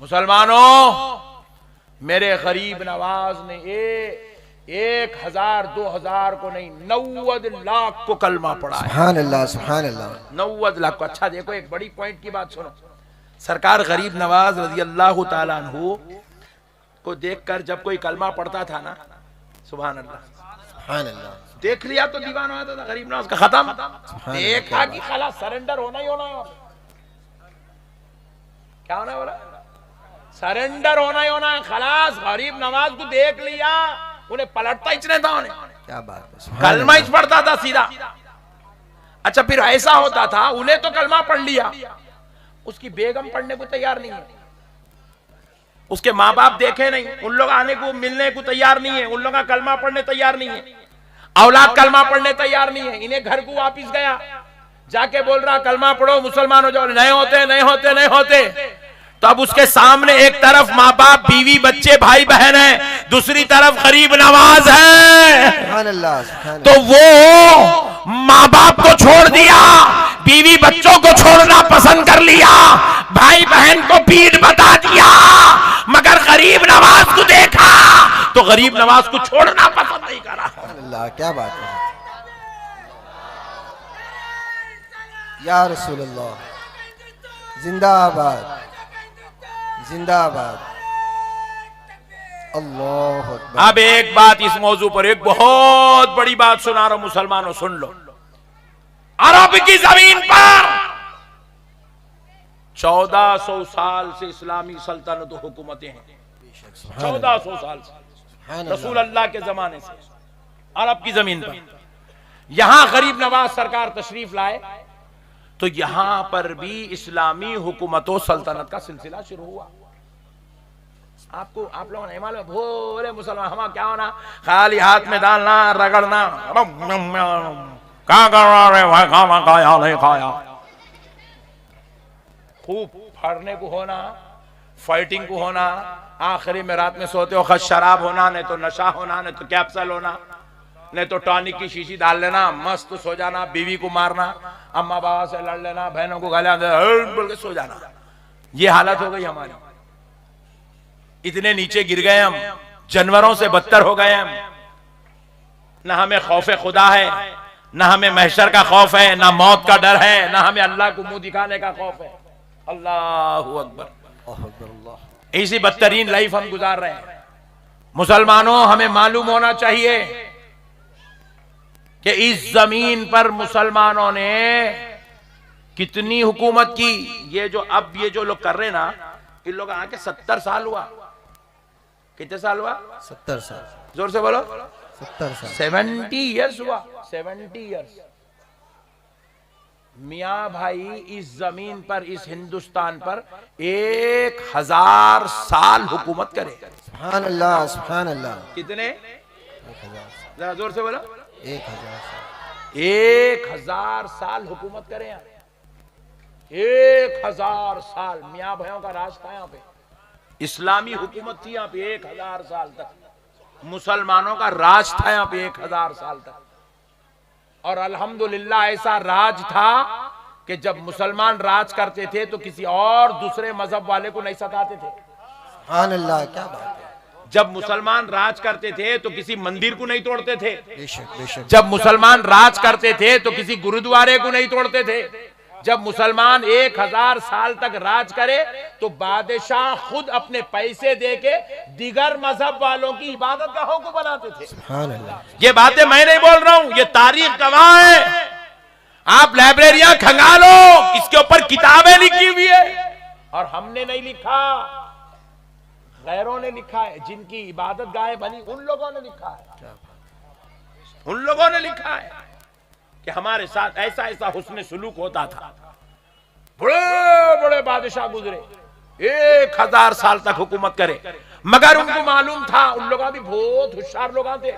मुसलमानों, मेरे गरीब नवाज ने 1000 2000 को नहीं 90 लाख को कलमा पढ़ा है। सुभान अल्लाह, सुभान अल्लाह। 90 लाख को। अच्छा देखो एक बड़ी पॉइंट की बात सुनो, सरकार गरीब नवाज रजी अल्लाह ताला अन्हु को देखकर जब कोई कलमा पढ़ता था ना, सुभान अल्लाह, सुभान अल्लाह, देख लिया तो दीवाना होता था गरीब नवाज का, खत्म। देखा कि खाला सरेंडर होना ही होना है। क्या होना है बोला? सरेंडर होना ही होना है। खलास गरीब नवाज को देख लिया, उन्हें पलटता ही नहीं था, उन्हें क्या बात है, कलमा ही पढ़ता था सीधा। अच्छा फिर ऐसा होता था, उन्हें तो कलमा पढ़ लिया, उसकी बेगम पढ़ने को तैयार नहीं है, उसके माँ बाप देखे नहीं, उन लोग आने को मिलने को तैयार नहीं है, उन लोग का कलमा पढ़ने तैयार नहीं है, औलाद कलमा पढ़ने तैयार नहीं है। इन्हें घर को वापिस गया, जाके बोल रहा कलमा पढ़ो मुसलमान हो जाओ, नहीं होते नहीं होते नहीं होते। तो अब उसके सामने एक तरफ माँ बाप, बीवी, बच्चे, भाई बहन है, दूसरी तरफ गरीब नवाज है। सुभान अल्लाह, सुभान तो वो माँ बाप को छोड़ दिया, बीवी बच्चों को छोड़ना पसंद कर लिया, भाई बहन को पीठ बता दिया, मगर गरीब नवाज को देखा तो गरीब नवाज को छोड़ना पसंद नहीं करा। अल्लाह, क्या बात है या रसूल अल्लाह, जिंदाबाद जिंदाबाद। अल्लाह अकबर। अब एक बात इस मौजू पर, एक बहुत बड़ी बात सुना रहा हूं मुसलमानों, सुन लो। अरब की जमीन पर 1400 साल से इस्लामी सल्तनत हुकूमतें हैं, 1400 साल से, रसूल अल्लाह के जमाने से अरब की जमीन पर। यहां गरीब नवाज सरकार तशरीफ लाए तो यहां पर भी इस्लामी हुकूमतों सल्तनत का सिलसिला शुरू हुआ। आपको आप लोगों ने मालूम, भोले मुसलमान हमारा क्या होना, खाली हाथ में डालना, रगड़ना, क्या कर रहे भाई, खाया नहीं खाया, खूब फाड़ने को होना, फाइटिंग को होना, आखिरी में रात में सोते हो शराब होना, नहीं तो नशा होना, नहीं तो कैप्सूल होना, नहीं तो टॉनिक की शीशी डाल लेना, मस्त सो जाना, बीवी को मारना, अम्मा बाबा से लड़ लेना, बहनों को गालियां बोल के सो जाना। ये हालत हो गई हमारी। इतने नीचे गिर गए हम, जानवरों से बदतर हो गए हम। ना हमें खौफे खुदा है, ना हमें महशर का खौफ है, ना मौत का डर है, ना हमें अल्लाह को मुंह दिखाने का खौफ है। अल्लाहु अकबर। इसी बदतरीन लाइफ हम गुजार रहे हैं। मुसलमानों, हमें मालूम होना चाहिए कि इस जमीन पर मुसलमानों ने कितनी हुकूमत की। ये जो लोग कर रहे हैं ना, इन लोग आके 70 साल हुआ। कितने साल हुआ? 70 साल। जोर से बोलो। 70 साल। 70 ईयर्स हुआ। 70 ईयर्स। मियाँ भाई, इस जमीन पर, इस हिंदुस्तान पर 1000 साल हुकूमत करे। सुभान अल्लाह, सुभान अल्लाह। कितने? 1000। जरा जोर से बोलो। 1000 साल। 1000 साल हुकूमत करे यहाँ। 1000 साल मियाँ भाइयों का राज था यहाँ पे। इस्लामी हुकूमत थी यहाँ पे 1000 साल तक। मुसलमानों का राज था यहाँ पे 1000 साल तक। और अल्हम्दुलिल्लाह ऐसा राज था कि जब मुसलमान राज करते थे तो किसी और दूसरे मजहब वाले को नहीं सताते थे। सुभान अल्लाह, क्या बात है। जब मुसलमान राज करते थे तो किसी मंदिर को नहीं तोड़ते थे। बेशक बेशक। जब मुसलमान राज करते थे तो किसी गुरुद्वारे को नहीं तोड़ते थे। जब मुसलमान 1000 साल तक राज करे तो बादशाह खुद अपने पैसे देके दिगर मजहब वालों की इबादत गाहों को बनाते थे। सुभान अल्लाह। ये बातें मैं नहीं बोल रहा हूं, ये तारीख गवाह है। आप लाइब्रेरियां खंगालो, इसके ऊपर किताबें लिखी हुई है। और हमने नहीं लिखा, गैरों ने लिखा है। जिनकी इबादत गाहें बनी उन लोगों ने लिखा है। उन लोगों ने लिखा है कि हमारे साथ ऐसा ऐसा हुस्न सुलूक होता था। बड़े बड़े बादशाह गुजरे, 1000 साल तक हुकूमत करे, मगर उनको मालूम था, उन लोग भी बहुत होशियार लोग थे,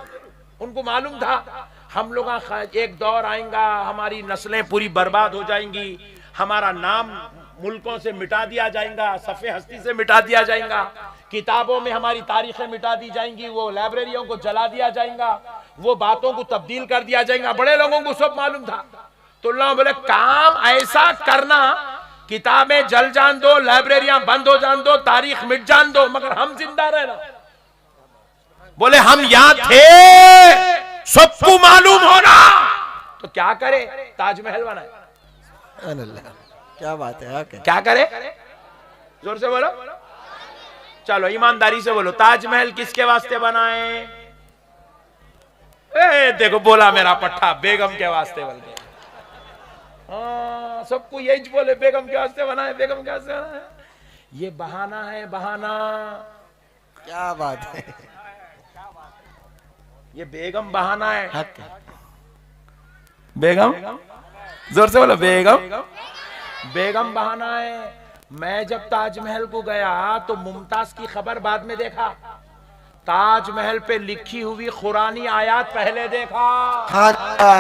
उनको मालूम था हम लोग एक दौर आएगा, हमारी नस्लें पूरी बर्बाद हो जाएंगी, हमारा नाम मुल्कों से मिटा दिया जाएगा, सफ़े हस्ती से मिटा दिया जाएगा, किताबों में हमारी तारीखें मिटा दी जाएंगी, वो लाइब्रेरियों को जला दिया जाएगा, वो बातों को तब्दील कर दिया जाएगा। बड़े लोगों को सब मालूम था। तो अल्लाह बोले काम ऐसा करना, किताबें जल जान दो, लाइब्रेरियां बंद हो जान दो, तारीख मिट जान दो, मगर हम जिंदा रहना। बोले हम यहां थे, सबको मालूम होना। तो क्या करे? ताजमहल बनाए। क्या बात है। क्या करे? जोर से बोलो। चलो ईमानदारी से बोलो, ताजमहल किसके वास्ते बनाए? देखो बोला मेरा पट्टा, बेगम के वास्ते बोल के। हाँ, सबको यही बोले, बेगम के वास्ते बनाए, बेगम के वास्ते बनाए। ये बहाना है, बहाना। क्या बात है। ये बेगम बहाना है। हक। बेगम, जोर से बोलो। बेगम, बेगम बहाना है। मैं जब ताजमहल को गया तो मुमताज की खबर बाद में देखा, ताजमहल पे लिखी हुई कुरानी आयत पहले देखा। हाँ,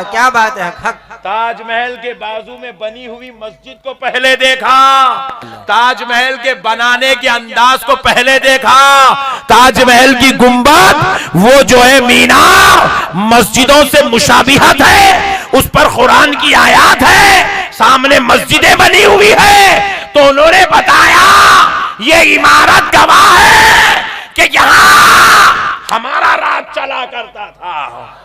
क्या बात है। हक। ताजमहल के बाजू में बनी हुई मस्जिद को पहले देखा, ताजमहल के बनाने के अंदाज को पहले देखा, ताजमहल की गुंबद वो जो है मीनार मस्जिदों से मुशाबिहत है, उस पर कुरान की आयत है, सामने मस्जिदें बनी हुई है। तो उन्होंने बताया ये इमारत गवाह है कि यहाँ हमारा राज चला करता था।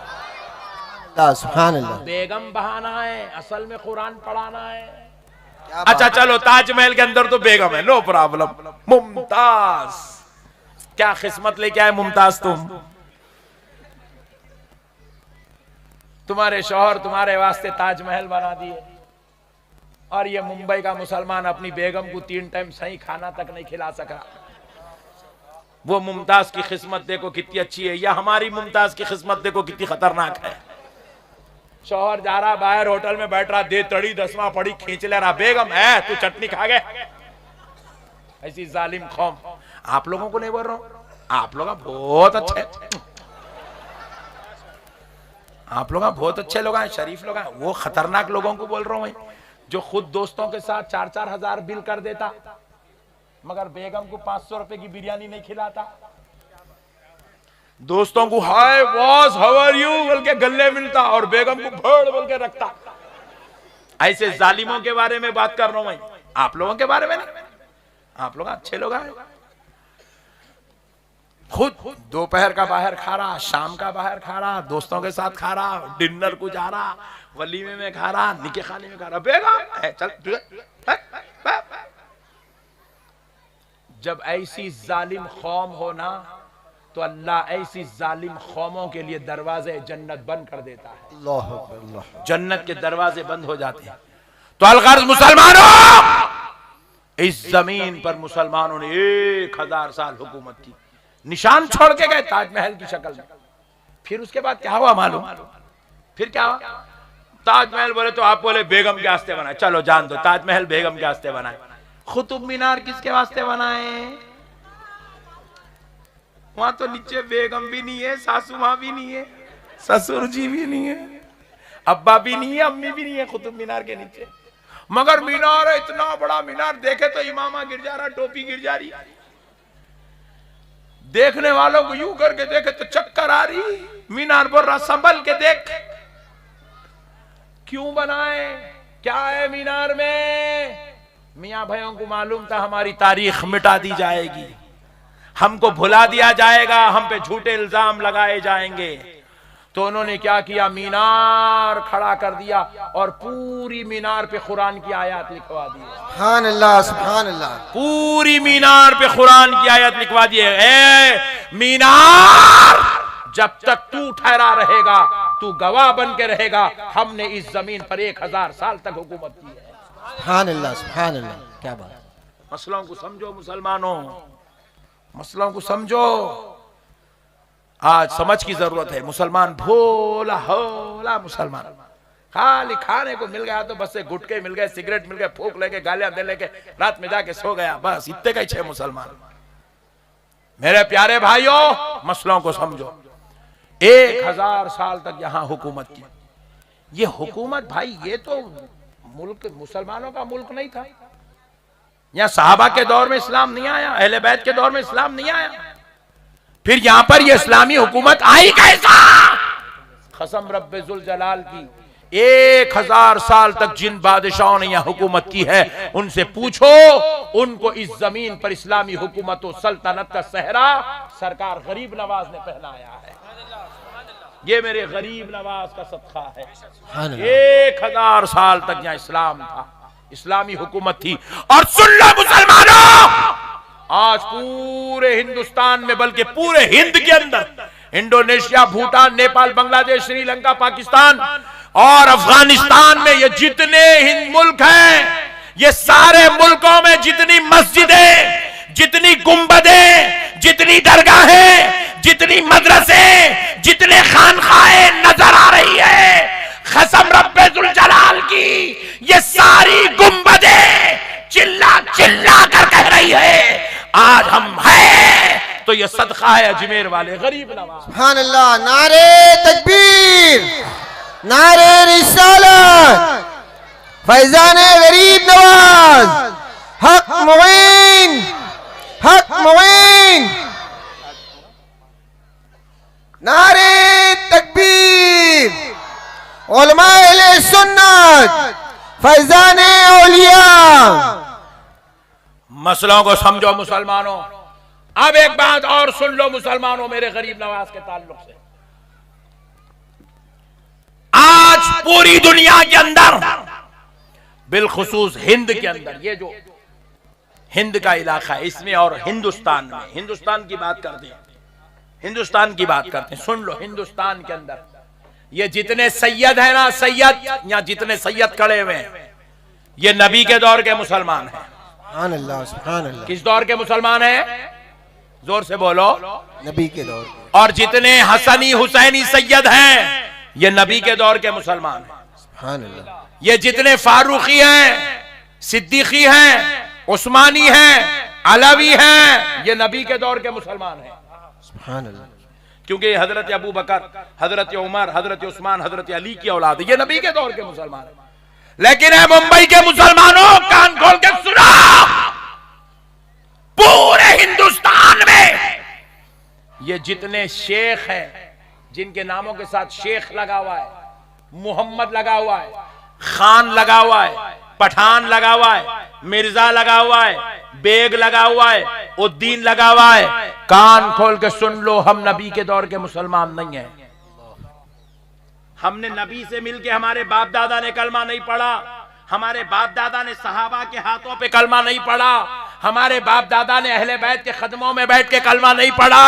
सुभान अल्लाह। बेगम बहाना है, असल में कुरान पढ़ाना है। अच्छा चलो, ताजमहल के अंदर तो बेगम है, नो प्रॉब्लम। मुमताज, क्या किस्मत लेके आए मुमताज तुम। तुम्हारे शौहर तुम्हारे वास्ते ताजमहल बना दिए, और ये मुंबई का मुसलमान अपनी बेगम को 3 टाइम सही खाना तक नहीं खिला सका। वो मुमताज की किस्मत देखो कितनी अच्छी है, या हमारी मुमताज की किस्मत देखो कितनी खतरनाक है। शौहर जा रहा बाहर होटल में बैठ रहा, दे तड़ी 10वां पड़ी खींच ले रहा, बेगम है तू चटनी खा गए। ऐसी जालिम कौम। आप लोगों को नहीं बोल रहा हूं, आप लोग बहुत अच्छे, आप लोग बहुत अच्छे लोग हैं, शरीफ लोग हैं। वो खतरनाक लोगों को बोल रहा हूं जो खुद दोस्तों के साथ 4-4 हजार बिल कर देता, मगर बेगम को 500 रुपए की बिरयानी नहीं खिलाता। दोस्तों को हाय बॉस हाउ आर यू बोल के गले मिलता, और बेगम को भड़ बोल के रखता। ऐसे जालिमों के बारे में बात कर रहा हूं मैं, आप लोगों के बारे में नहीं। आप लोग अच्छे लोग हैं। खुद दोपहर का बाहर खा रहा, शाम का बाहर खा रहा, दोस्तों के साथ खा रहा, डिनर को जा रहा, वलीमे में खा रहा, निके खाने में खा रहा। बेगम चल जब ऐसी जालिम कौम हो ना तो अल्लाह ऐसी जालिम कौमों के लिए दरवाजे जन्नत बंद कर देता है। अल्लाह अल्लाह। जन्नत के दरवाजे बंद हो जाते हैं। तो अलगर्ज मुसलमानों, इस जमीन पर मुसलमानों ने 1000 साल हुकूमत की, निशान छोड़ के गए ताजमहल की शक्ल में। फिर उसके बाद क्या हुआ मालूम? फिर क्या हुआ? ताजमहल बोले तो आप बोले बेगम के वास्ते बनाए, चलो जान दो, ताजमहल बेगम के वास्ते बनाए। कुतुब मीनार किसके वास्ते बनाए? वहां तो नीचे बेगम भी नहीं है, सासू माँ भी नहीं है, ससुर जी भी नहीं है, अब्बा भी नहीं है, अम्मी भी नहीं है कुतुब मीनार के नीचे। मगर मीनार है, इतना बड़ा मीनार, देखे तो इमामा गिर जा रहा, टोपी गिर जा रही, देखने वालों को यूं करके देखे तो चक्कर आ रही। मीनार बोल रहा संभल के देख। क्यों बनाए? क्या है मीनार में? मियां भाइयों को मालूम था हमारी तारीख मिटा दी जाएगी, हमको भुला दिया जाएगा, हम पे झूठे इल्जाम लगाए जाएंगे। तो उन्होंने क्या किया? मीनार खड़ा कर दिया और पूरी मीनार पे कुरान की आयत लिखवा दी। सुभान अल्लाह, सुभान अल्लाह। पूरी मीनार पे कुरान की आयत लिखवा दी है। मीनार जब तक तू ठहरा रहेगा, तू गवाह बन के रहेगा, हमने इस जमीन पर 1000 साल तक हुकूमत की है। सुभान अल्लाह, सुभान अल्लाह। क्या बात। मसलों को समझो मुसलमानों, मसलों को समझो। आज समझ की जरूरत है। मुसलमान भोला होला मुसलमान, खाली खाने को मिल गया तो बस से गुटके मिल गए, सिगरेट मिल गए, फूक लेके गालियां दे लेके रात में जाके सो गया, बस इतने का ही छे मुसलमान। मेरे प्यारे भाइयों, मसलों को समझो। 1000 साल तक यहां हुकूमत की। ये हुकूमत भाई, ये तो मुल्क मुसलमानों का मुल्क नहीं था। यहां सहाबा के दौर में इस्लाम नहीं आया, अहले बैत के दौर में इस्लाम नहीं आया, फिर यहां पर ये इस्लामी हुकूमत आई कैसा? कसम रब्बे जुल जलाल की, 1000 साल तक जिन बादशाहों ने यहां हुकूमत की है, उनसे पूछो, उनको इस जमीन पर इस्लामी हुकूमत और सल्तनत का सहरा सरकार गरीब नवाज ने पहनाया है। ये मेरे गरीब नवाज का सदका है। 1000 साल तक यहां इस्लाम था, इस्लामी हुकूमत थी। और सुन लो मुसलमानों, आज पूरे हिंदुस्तान में, बल्कि पूरे हिंद के अंदर, इंडोनेशिया, भूटान, नेपाल, बांग्लादेश, श्रीलंका, पाकिस्तान और अफगानिस्तान में ये जितने हिंद मुल्क हैं, ये सारे मुल्कों में जितनी मस्जिदें, जितनी गुंबदें, जितनी दरगाहें, जितनी मदरसे, जितने खानखाहें नजर आ रही है, कसम रब्बे जुल जलाल की, ये सारी गुंबदें चिल्ला चिल्ला कर कह रही है, आज हम हैं तो ये सदका है अजमेर वाले गरीब नवाज। सुभान अल्लाह। नारे तकबीर, नारे रिसालत, फैजान गरीब नवाज, हक मुईन, हक मुईन। नारे तकबीर, उलमाए अहले सुन्नत, फैजान औलिया। मसलों को समझो मुसलमानों। अब एक बात और सुन लो मुसलमानों, मेरे गरीब नवाज के ताल्लुक से। आज पूरी दुनिया के अंदर, बिलखुसूस हिंद के अंदर, ये जो हिंद का इलाका है इसमें और हिंदुस्तान में, हिंदुस्तान की बात करते हैं, हिंदुस्तान की बात करते हैं। सुन लो, हिंदुस्तान के अंदर ये जितने सैयद है ना, सैयद, या जितने सैयद खड़े हुए हैं, ये नबी के दौर के मुसलमान हैं। सुभान अल्लाह, सुभान अल्लाह। किस दौर के मुसलमान हैं? जोर से बोलो। नबी के दौर। और जितने हसनी हुसैनी सैयद हैं, ये नबी के दौर के मुसलमान हैं। सुभान अल्लाह। ये जितने फारूकी हैं, सिद्दीकी हैं, उस्मानी हैं, अलवी हैं, ये नबी के दौर के मुसलमान हैं। सुभान अल्लाह। क्योंकि हजरत अबू बकर, हजरत उमर, हजरत उस्मान, हजरत अली की औलाद है, ये नबी के दौर के मुसलमान हैं। लेकिन है मुंबई के मुसलमानों, कान खोल के सुनो, पूरे हिंदुस्तान में ये जितने शेख हैं, जिनके नामों के साथ शेख लगा हुआ है, मोहम्मद लगा हुआ है, खान लगा हुआ है, पठान लगा हुआ है, मिर्जा लगा हुआ है, बेग लगा हुआ है, उद्दीन लगा हुआ है, कान खोल के सुन लो, हम नबी के दौर के मुसलमान नहीं हैं। हमने नबी से मिलके, हमारे बाप दादा ने कलमा नहीं पढ़ा, हमारे बाप दादा ने सहाबा के हाथों पे कलमा नहीं पढ़ा, हमारे बाप दादा ने अहले बैत के कदमों में बैठ के कलमा नहीं पढ़ा।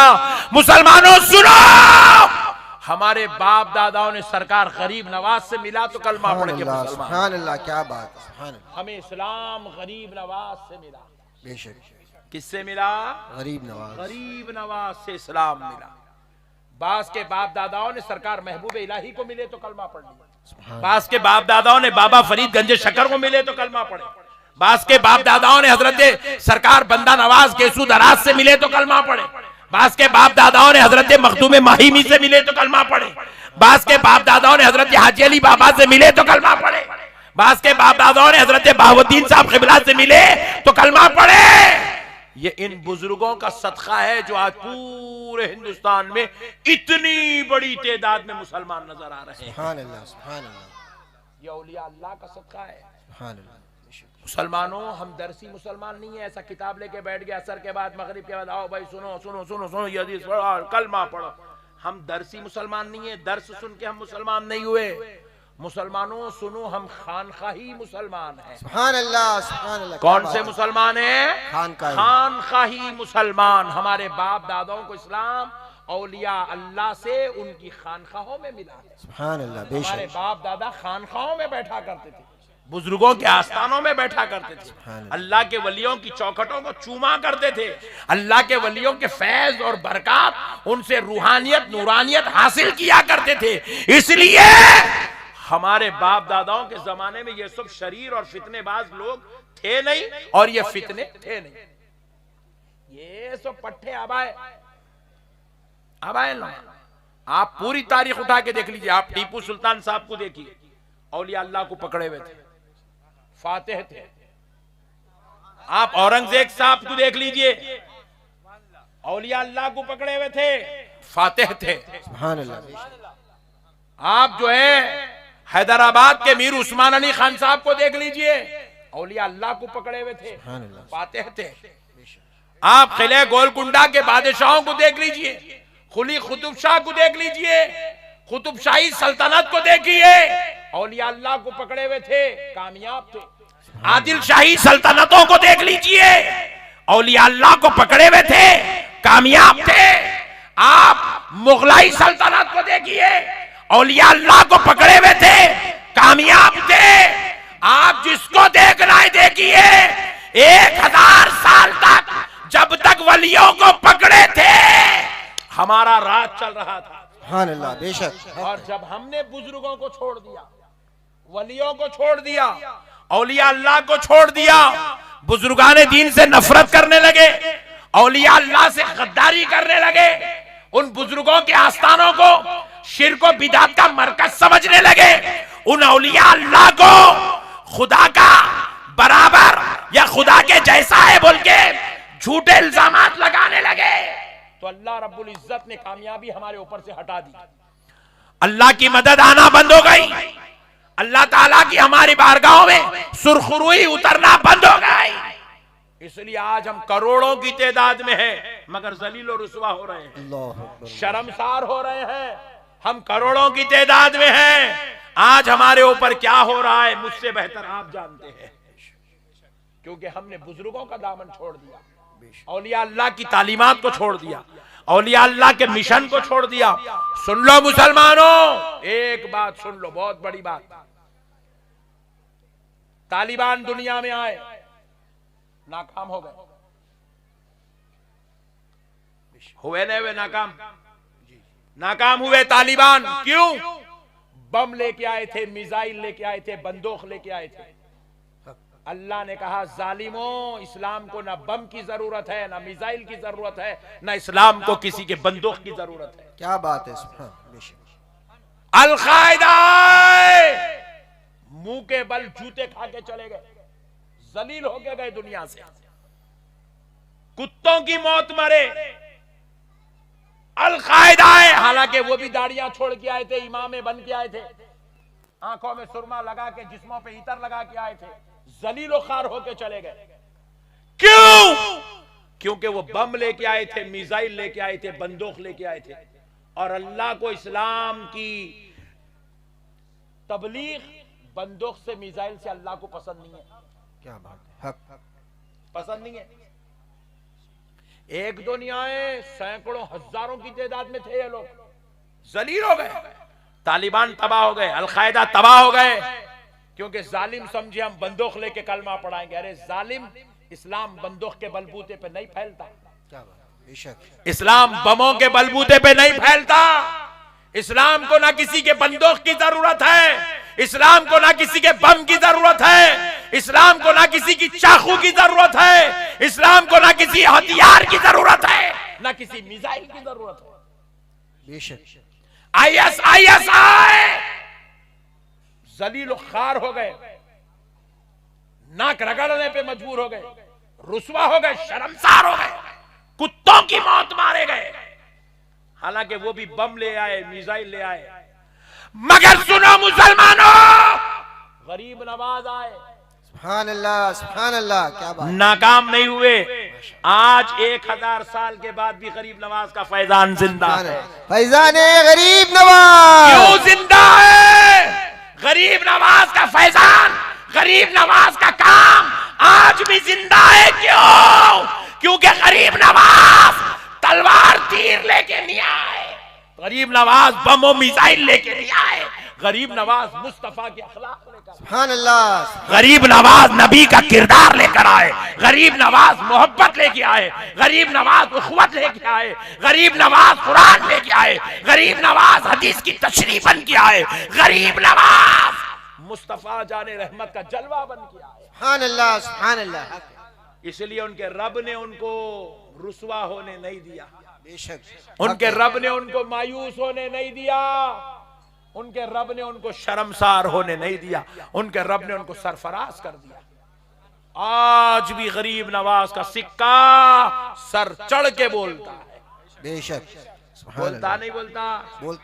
मुसलमानों सुनो, हमारे बाप दादाओं ने सरकार गरीब नवाज से मिला तो कलमा पढ़ के मुसलमान। सुभान अल्लाह, क्या बात है, सुभान अल्लाह। हमें इस्लाम गरीब नवाज से मिला। बेशक। किससे मिला? गरीब नवाज। गरीब नवाज से इस्लाम मिला। बास के बाप दादाओं ने सरकार महबूब इलाही को मिले तो कलमा पढ़ लिया। बास के बाप दादाओं ने बाबा फरीद गंजे शक्कर को मिले तो कलमा पढ़े। बास के बाप दादाओं ने हजरत सरकार बंदा नवाज केसू दराज से मिले तो कलमा पढ़े। बास के बाप दादाओं ने हजरत मखदूम माहिमी से मिले तो कलमा पढ़े। बास के बाप दादाओं ने हजरत हाजी अली बाबा से मिले तो कलमा पढ़े। बास के बाप दादाओं ने हजरत बहाउद्दीन साहब क़िबला से मिले तो कलमा पढ़े। ये इन बुजुर्गों का सदका है जो आज पूरे हिंदुस्तान में इतनी बड़ी तादाद में मुसलमान नजर आ रहे हैं। सुभान अल्लाह, सुभान अल्लाह। ये औलिया अल्लाह का सदका है। सुभान अल्लाह। मुसलमानों, हम दरसी मुसलमान नहीं है, ऐसा किताब लेके बैठ गया असर के बाद मगरिब के बाद, आओ भाई सुनो सुनो सुनो सुनो ये हदीस पढ़ो, कलमा पढ़ो। हम दरसी मुसलमान नहीं है, दर्स सुन के हम मुसलमान नहीं हुए। मुसलमानों सुनो, हम खानखाही मुसलमान हैं। सुभान अल्लाह, सुभान अल्लाह। कौन से मुसलमान हैं? खानखाही मुसलमान। हमारे बाप दादाओं को इस्लाम औलिया अल्लाह से उनकी खानखाहों में मिला है। सुभान अल्लाह, हमारे बाप दादा खानखाहों में बैठा करते थे, बुजुर्गों के आस्थानों में बैठा करते थे, अल्लाह के वलियों की चौखटों को चूमा करते थे, अल्लाह के वलियों के फैज और बरकत, उनसे रूहानियत नूरानियत हासिल किया करते थे। इसलिए हमारे बाप दादाओं के जमाने में ये सब शरीर और फितनेबाज लोग थे नहीं, और ये फितने थे नहीं। ये सब पट्टे आबाए आप पूरी तारीख उठा के देख लीजिए। आप टीपू सुल्तान साहब को देखिए, औलिया अल्लाह को पकड़े हुए थे, फातिह थे। आप औरंगजेब साहब को देख लीजिए, औलिया अल्लाह को पकड़े हुए थे, फातिह थे। सुभान अल्लाह। आप जो है हैदराबाद के मीर उस्मान अली खान साहब को देख लीजिए, औलिया अल्लाह को पकड़े हुए थे, फातिह थे। आप किले गोलकुंडा के बादशाहों को देख लीजिए, कुली कुतुब शाह को देख लीजिए, कुतुब शाही सल्तनत को देखिए, औलिया अल्लाह को पकड़े हुए थे, कामयाब थे। आदिल शाही सल्तनतों को देख लीजिए, औलिया अल्लाह को पकड़े हुए थे, कामयाब थे। आप मुगलाई सल्तनत को देखिए, औलिया अल्लाह को पकड़े हुए थे, कामयाब थे। आप जिसको देखना है देखिए, 1000 साल तक जब तक वलियों को पकड़े थे हमारा राज चल रहा था। सुभान अल्लाह, बेशक। और जब हमने बुजुर्गों को छोड़ दिया, वलियों को छोड़ दिया, औलिया अल्लाह को छोड़ दिया, बुजुर्गाने दीन से नफरत करने लगे, औलिया अल्लाह से गद्दारी करने लगे, उन बुजुर्गों के आस्थानों को शिर्क और बिदात का मरकज समझने लगे, उन औलिया अल्लाह को खुदा का बराबर या खुदा के जैसा है बोल के झूठे इल्जामात लगाने लगे, तो अल्लाह रब्बुल इज्जत ने कामयाबी हमारे ऊपर से हटा दी। अल्लाह की मदद आना बंद हो गई, अल्लाह ताला की हमारी बारगाहों में सुरखरुई उतरना बंद हो गई। इसलिए आज हम करोड़ों की तादाद में हैं, मगर जलील और रुसवा हो रहे हैं, शर्मसार हो रहे हैं। हम करोड़ों की तादाद में हैं, आज हमारे ऊपर क्या हो रहा है मुझसे बेहतर आप जानते हैं, क्योंकि हमने बुजुर्गों का दामन छोड़ दिया, औलिया अल्लाह की तालीमात को छोड़ दिया, औलिया अल्लाह के मिशन को छोड़ दिया। सुन लो मुसलमानों, एक बात सुन लो, बहुत बड़ी बात। तालिबान दुनिया में आए, नाकाम हो गए, हुए नहीं हुए नाकाम? नाकाम हुए तालिबान। क्यों? बम लेके आए थे, मिसाइल लेके आए थे, बंदूक लेके आए थे। अल्लाह ने कहा, जालिमों, इस्लाम को ना बम की जरूरत है, ना मिसाइल की जरूरत है, ना इस्लाम को किसी के बंदूक की जरूरत है। क्या बात है। अल-कायदा मुंह के बल जूते खा के चले गए, जलील होके गए दुनिया से, कुत्तों की मौत मरे। अल-कायदा है, हालांकि वो भी दाढ़ियां छोड़ के आए थे, इमामे बन के आए थे, आंखों में सुरमा लगा के, जिस्मों पे इतर लगा के आए थे, जलील खार होके चले गए। क्यों? क्योंकि वो बम लेके आए थे, मिसाइल लेके आए थे, बंदूक लेके आए थे, और अल्लाह को इस्लाम की तबलीग बंदूक से, मिसाइल से अल्लाह को पसंद नहीं है। क्या बात है। हक। पसंद नहीं है। एक दो नहीं आए, सैकड़ों हजारों की तादाद में थे ये लोग। जलील हो गए, तालिबान तबाह हो गए, अलकायदा तबाह हो गए, क्योंकि जालिम समझे हम बंदूक लेके कलमा पढ़ाएंगे। अरे जालिम, इस्लाम बंदूक के बलबूते पे नहीं फैलता। इस्लाम बमों के बलबूते पे नहीं फैलता। इस्लाम को ना किसी के बंदूक की जरूरत है, इस्लाम को ना किसी के बम की जरूरत है, इस्लाम को ना किसी की चाकू की जरूरत है, इस्लाम को ना किसी हथियार की जरूरत है, ना किसी मिसाइल की जरूरत है। बेशक ISI जलील खार हो गए, नाक रगड़ने पे मजबूर हो गए, रुसवा हो गए, शर्मसार हो गए, कुत्तों की मौत मारे गए। हालांकि वो भी बम ले आए, मिसाइल ले आए। मगर सुनो मुसलमानों, गरीब नवाज आए, सुभान अल्लाह, सुभान अल्लाह, क्या बात। नाकाम नहीं हुए। आज 1000 साल के बाद भी गरीब नवाज का फैजान जिंदा है। फैजान गरीब नवाज क्यों जिंदा है? गरीब नवाज का फैजान, गरीब नवाज का काम आज भी जिंदा है। क्यों? क्योंकि गरीब नवाज तलवार तीर लेके नहीं आए, गरीब नवाज बमो मिसाइल लेके नहीं आए, गरीब नवाज मुस्तफा की अखलाक लेकर, सुभान अल्लाह, गरीब नवाज नबी का किरदार लेकर आए, गरीब नवाज मोहब्बत लेके आए, गरीब नवाज उखवत लेके आए, गरीब नवाज कुरान लेके आए, गरीब नवाज हदीस की तशरीह बन के आए, गरीब नवाज मुस्तफा जाने रहमत का जलवा बन के आए। सुभान अल्लाह, सुभान अल्लाह। इसलिए उनके रब ने उनको रुसवा होने नहीं दिया, बेशक उनके रब ने उनको मायूस होने नहीं दिया, उनके रब ने उनको शर्मसार होने नहीं दिया, उनके रब ने उनको सरफराज कर दिया। आज भी गरीब नवाज का सिक्का सर चढ़ के बोलता है। बेशक बोलता नहीं बोलता। बोल।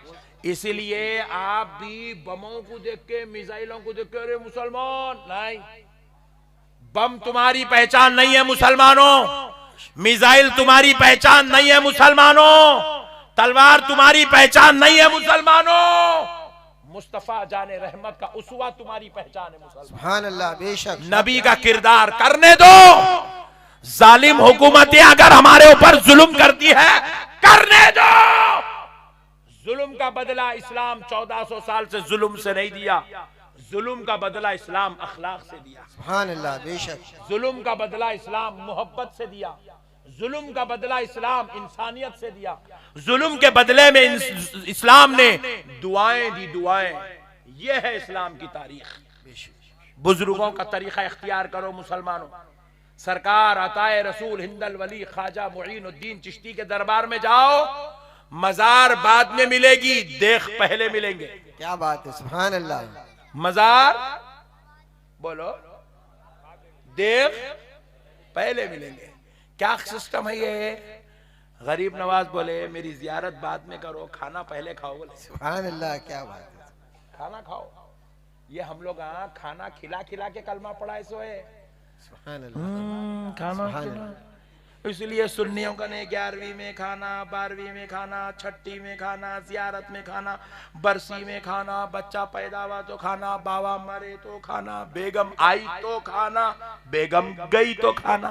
इसलिए आप भी बमों को देख के, मिसाइलों को देख के, अरे मुसलमान नहीं, बम तुम्हारी पहचान नहीं है मुसलमानों, मिसाइल तुम्हारी पहचान नहीं है मुसलमानों, तलवार तुम्हारी पहचान नहीं है मुसलमानों, मुस्तफा जाने रहमत का उसवा तुम्हारी पहचान है मुसलमान। सुभान अल्लाह, बेशक नबी का किरदार करने दो। जालिम हुकूमतें अगर हमारे ऊपर जुल्म करती है, करने दो। जुल्म का बदला इस्लाम 1400 साल से जुल्म से नहीं दिया, जुल्म का बदला इस्लाम अखलाक से दिया। सुभान अल्लाह, बेशक जुल्म का बदला इस्लाम मोहब्बत से दिया, जुल्म का बदला इस्लाम इंसानियत से दिया, जुल्म के बदले में इस्लाम ने दुआएं दी, दुआएं। यह है इस्लाम की तारीख। बुजुर्गों का तरीका इख्तियार करो मुसलमानों। सरकार अताए रसूल हिंदल वली ख्वाजा मुईनुद्दीन चिश्ती के दरबार में जाओ, मजार बाद में मिलेगी, देख पहले मिलेंगे। क्या बात है, सुभान अल्लाह। मजार बोलो, देख पहले मिलेंगे। क्या सिस्टम है ये? गरीब नवाज बोले मेरी जियारत बाद में करो, खाना पहले खाओ। बोले सुभान अल्लाह, क्या बात है। खाना खाओ। ये हम लोग खाना खिला खिला के कलमा पढ़ाए सोए। सुभान अल्लाह, खाना इसलिए सुन्नियों का ने 11वीं में खाना, 12वीं में खाना, 6ठी में खाना, जियारत में खाना, बरसी में खाना, बच्चा पैदा हुआ तो खाना, बाबा मरे तो खाना, बेगम आई तो खाना, बेगम गई तो खाना,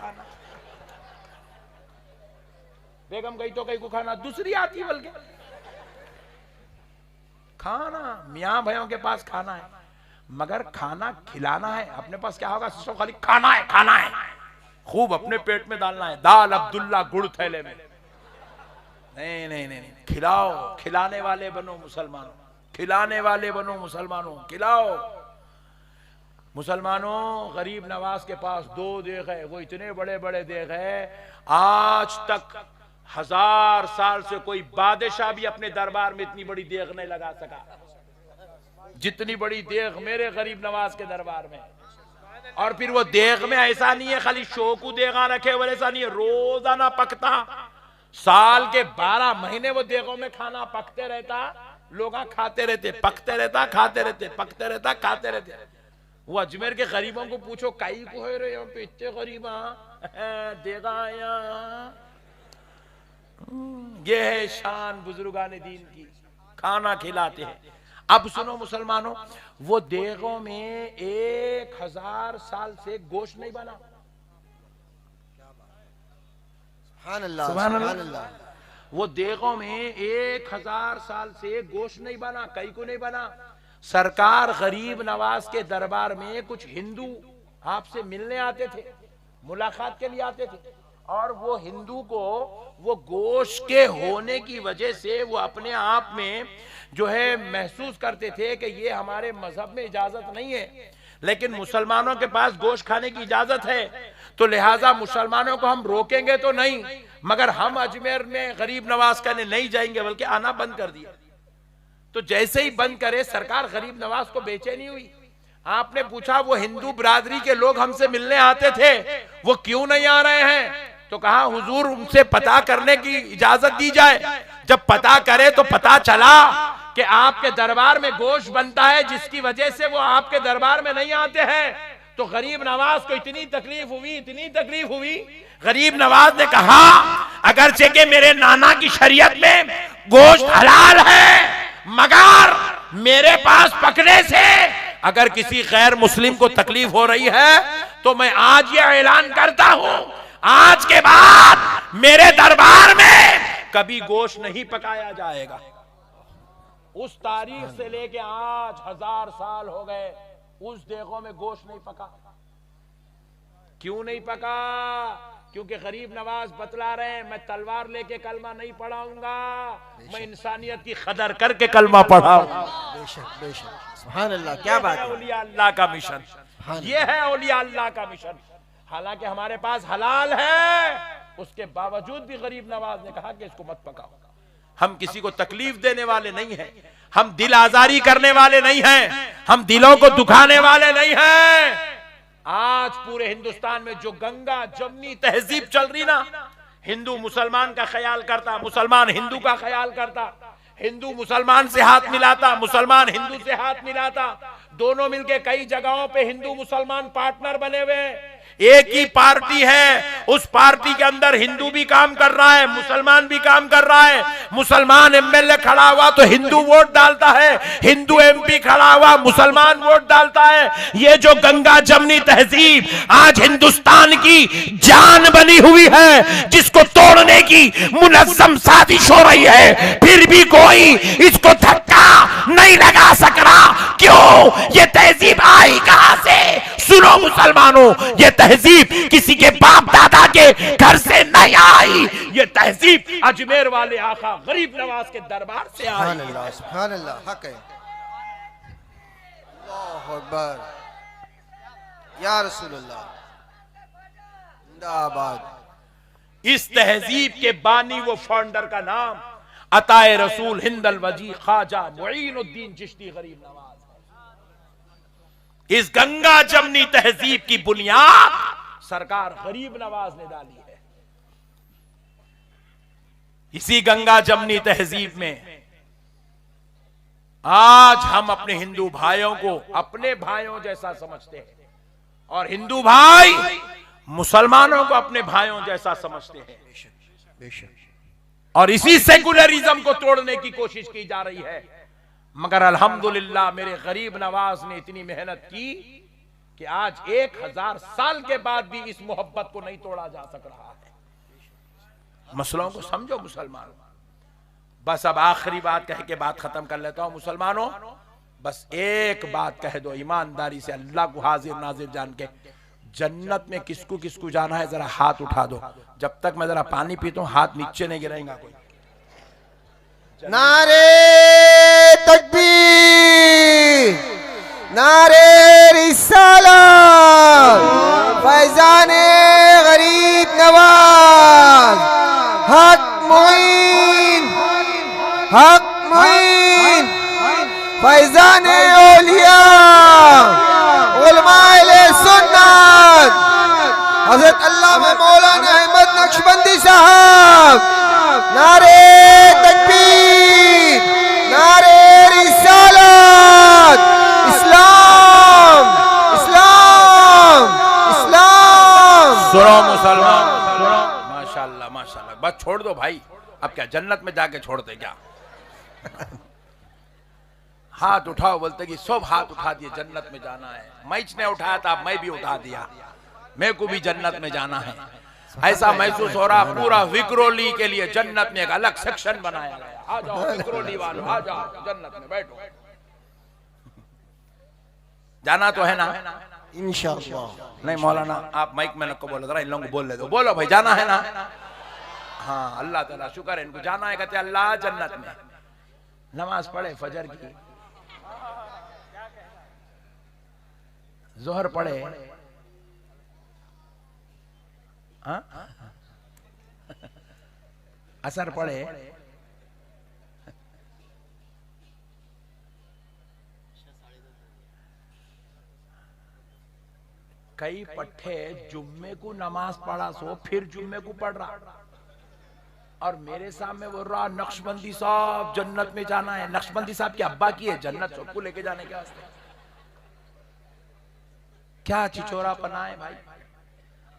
बेगम गई तो कहीं को खाना, दूसरी आती बल्कि खाना। मियाँ भाइयों के पास खाना है, मगर खाना खिलाना है। अपने पास क्या होगा? सिस्टम खाली खाना है, खाना है, खूब अपने पेट में डालना है। दाल अब्दुल्ला गुड़ थैले में। नहीं नहीं नहीं, खिलाओ, खिलाने वाले बनो मुसलमानों, खिलाने वाले बनो मुसलमानों, खिलाओ मुसलमानों। गरीब नवाज के पास 2 देग है, वो इतने बड़े बड़े देग है, आज तक 1000 साल से कोई बादशाह भी अपने दरबार में इतनी बड़ी देग नहीं लगा सका जितनी बड़ी देग मेरे गरीब नवाज के दरबार में। और फिर वो देग में ऐसा नहीं है खाली शो को देगा रखे, वो ऐसा नहीं है, रोजाना पकता। साल के 12 महीने वो देगों में खाना पकते रहता, लोग खाते रहते, पकते रहता, खाते रहते, पकते रहता, खाते रहते। वो अजमेर के गरीबों को पूछो कई को है रे यहाँ पे इतने गरीब देगा यहाँ। ये है शान बुजुर्गान दीन की, खाना खिलाते हैं। अब सुनो मुसलमानों, वो देगों में 1000 साल से गोश्त नहीं बना, सुभान अल्लाह, सुभान सुभान अल्लाह। अल्लाह। वो देगों में 1000 साल से गोश्त नहीं बना, कहीं को नहीं बना। सरकार गरीब नवाज के दरबार में कुछ हिंदू आपसे मिलने आते थे, मुलाकात के लिए आते थे, और वो हिंदू को वो गोश्त के होने की वजह से वो अपने आप में जो है महसूस करते थे कि ये हमारे मजहब में इजाजत नहीं है, लेकिन मुसलमानों के पास गोश्त खाने की इजाजत है, तो लिहाजा मुसलमानों को हम रोकेंगे तो नहीं, मगर हम अजमेर में गरीब नवाज करने नहीं जाएंगे, बल्कि आना बंद कर दिया। तो जैसे ही बंद करे सरकार गरीब नवाज को बेचैनी हुई। आपने पूछा वो हिंदू बिरादरी के लोग हमसे मिलने आते थे, वो क्यों नहीं आ रहे हैं? तो कहा हुजूर उनसे पता करने की इजाजत दी जाए। जब पता करे तो पता चला कि आपके दरबार में गोश्त बनता है, जिसकी वजह से वो आपके दरबार में नहीं आते हैं। तो गरीब नवाज को इतनी तकलीफ हुई, इतनी तकलीफ हुई। गरीब नवाज ने कहा अगरचे के मेरे नाना की शरीयत में गोश्त हलाल है, मगर मेरे पास पकने से अगर किसी गैर मुस्लिम को तकलीफ हो रही है तो मैं आज ये ऐलान करता हूं, आज के बाद मेरे दरबार में कभी गोश्त नहीं पकाया जाएगा। उस तारीख से लेके आज 1000 साल हो गए, उस देगों में गोश्त नहीं पका। क्यों नहीं पका? क्योंकि गरीब नवाज बतला रहे हैं मैं तलवार लेके कलमा नहीं पढ़ाऊंगा, मैं इंसानियत की कदर करके कलमा पढ़ाऊंगा। बेशक बेशक, सुभान अल्लाह, क्या बात है। औलिया अल्लाह का मिशन ये है, औलिया अल्लाह का मिशन। हालांकि हमारे पास हलाल है, उसके बावजूद भी गरीब नवाज ने कहा कि इसको मत पकाओ। हम किसी को तकलीफ देने वाले नहीं हैं, हम दिल आजारी करने वाले नहीं हैं, हम दिलों को दुखाने वाले नहीं हैं। आज पूरे हिंदुस्तान में जो गंगा जमनी तहजीब चल रही ना, हिंदू मुसलमान का ख्याल करता, मुसलमान हिंदू का ख्याल करता, हिंदू मुसलमान से हाथ मिलाता, मुसलमान हिंदू से हाथ मिलाता, दोनों मिलके कई जगहों पे हिंदू मुसलमान पार्टनर बने हुए। एक ही पार्टी है, उस पार्टी के अंदर हिंदू भी काम कर रहा है, मुसलमान भी काम कर रहा है। मुसलमान एमएलए खड़ा हुआ तो हिंदू वोट डालता है, हिंदू एमपी खड़ा हुआ मुसलमान वोट डालता है। ये जो गंगा जमनी तहजीब आज हिंदुस्तान की जान बनी हुई है, जिसको तोड़ने की मुनज्जम साजिश हो रही है, फिर भी कोई इसको धक्का नहीं लगा सक रहा। क्यों? ये तहजीब आई कहां से? सुनो मुसलमानों, ये तहजीब किसी के बाप दादा के घर से नहीं आई, ये तहजीब अजमेर वाले आका गरीब नवाज के दरबार से आई। सुभान अल्लाह, सुभान अल्लाह, हक है। अल्लाहु अकबर, या रसूलुल्लाह, जिंदाबाद। इस तहजीब के बानी वो फाउंडर का नाम अताए रसूल हिंदल वजी ख्वाजा मुईनुद्दीन चिश्ती गरीब नवाज। इस गंगा जमनी तहजीब की बुनियाद सरकार गरीब नवाज ने डाली है। इसी गंगा जमनी तहजीब में आज हम अपने हिंदू भाइयों को अपने भाइयों जैसा समझते हैं, और हिंदू भाई मुसलमानों को अपने भाइयों जैसा समझते हैं। बेशक। और इसी सेकुलरिज्म को तोड़ने की कोशिश की जा रही है, मगर अल्हम्दुलिल्लाह मेरे गरीब नवाज ने इतनी मेहनत की कि आज 1000 साल के बाद भी इस मोहब्बत को नहीं तोड़ा जा सक रहा है। मसलों को समझो मुसलमान। बस अब आखिरी बात कह के बात खत्म कर लेता हूं। मुसलमानों, बस एक बात कह दो ईमानदारी से, अल्लाह को हाजिर नाजिर जान के, जन्नत में किसको किसको जाना है जरा हाथ उठा दो। जब तक मैं जरा पानी पीता हूं हाथ नीचे नहीं गिराएगा कोई। नारे तकबीर, नारे रिसालत, फैजाने गरीब नवाज, हक मुईन, हक मुईन, फैजाने औलिया, उलमाए सुन्नत, हजरत अल्लामा मौलाना अहमद नक्शबंदी साहब। नारे तकबीर, नारे रिसालत, इस्लाम, इस्लाम, इस्लाम। सुनो मुसलमान, सुनो। माशाल्लाह माशाल्लाह, बस छोड़ दो भाई। अब क्या जन्नत में जाके छोड़ते क्या? हाथ उठाओ, बोलते कि सब हाथ उठा दिए, जन्नत में जाना है। मैच ने उठाया था, मैं भी उठा दिया, मेरे को भी जन्नत में जाना है। ऐसा महसूस हो रहा पूरा विक्रोली के लिए जन्नत में एक अलग सेक्शन बनाया गया। आ जाओ विक्रोली वालों, आ जाओ जन्नत में बैठो। जाना तो है ना इंशाअल्लाह। नहीं मौलाना आप माइक में नको बोलो, जरा इन लोगों को बोल ले दो। बोलो भाई जाना है ना? हाँ अल्लाह ताला शुक्र है इनको जाना है। कहते अल्लाह जन्नत में नमाज पढ़े, फजर की, जोहर पढ़े, हाँ असर पढ़े, कई पट्टे जुम्मे को नमाज पढ़ा सो फिर जुम्मे को पढ़ रहा, और मेरे सामने बोल रहा नक्शबंदी साहब जन्नत में जाना है। नक्शबंदी साहब की अब्बा की है जन्नत सबको लेके जाने के वास्ते। क्या चिचोरा पना है भाई।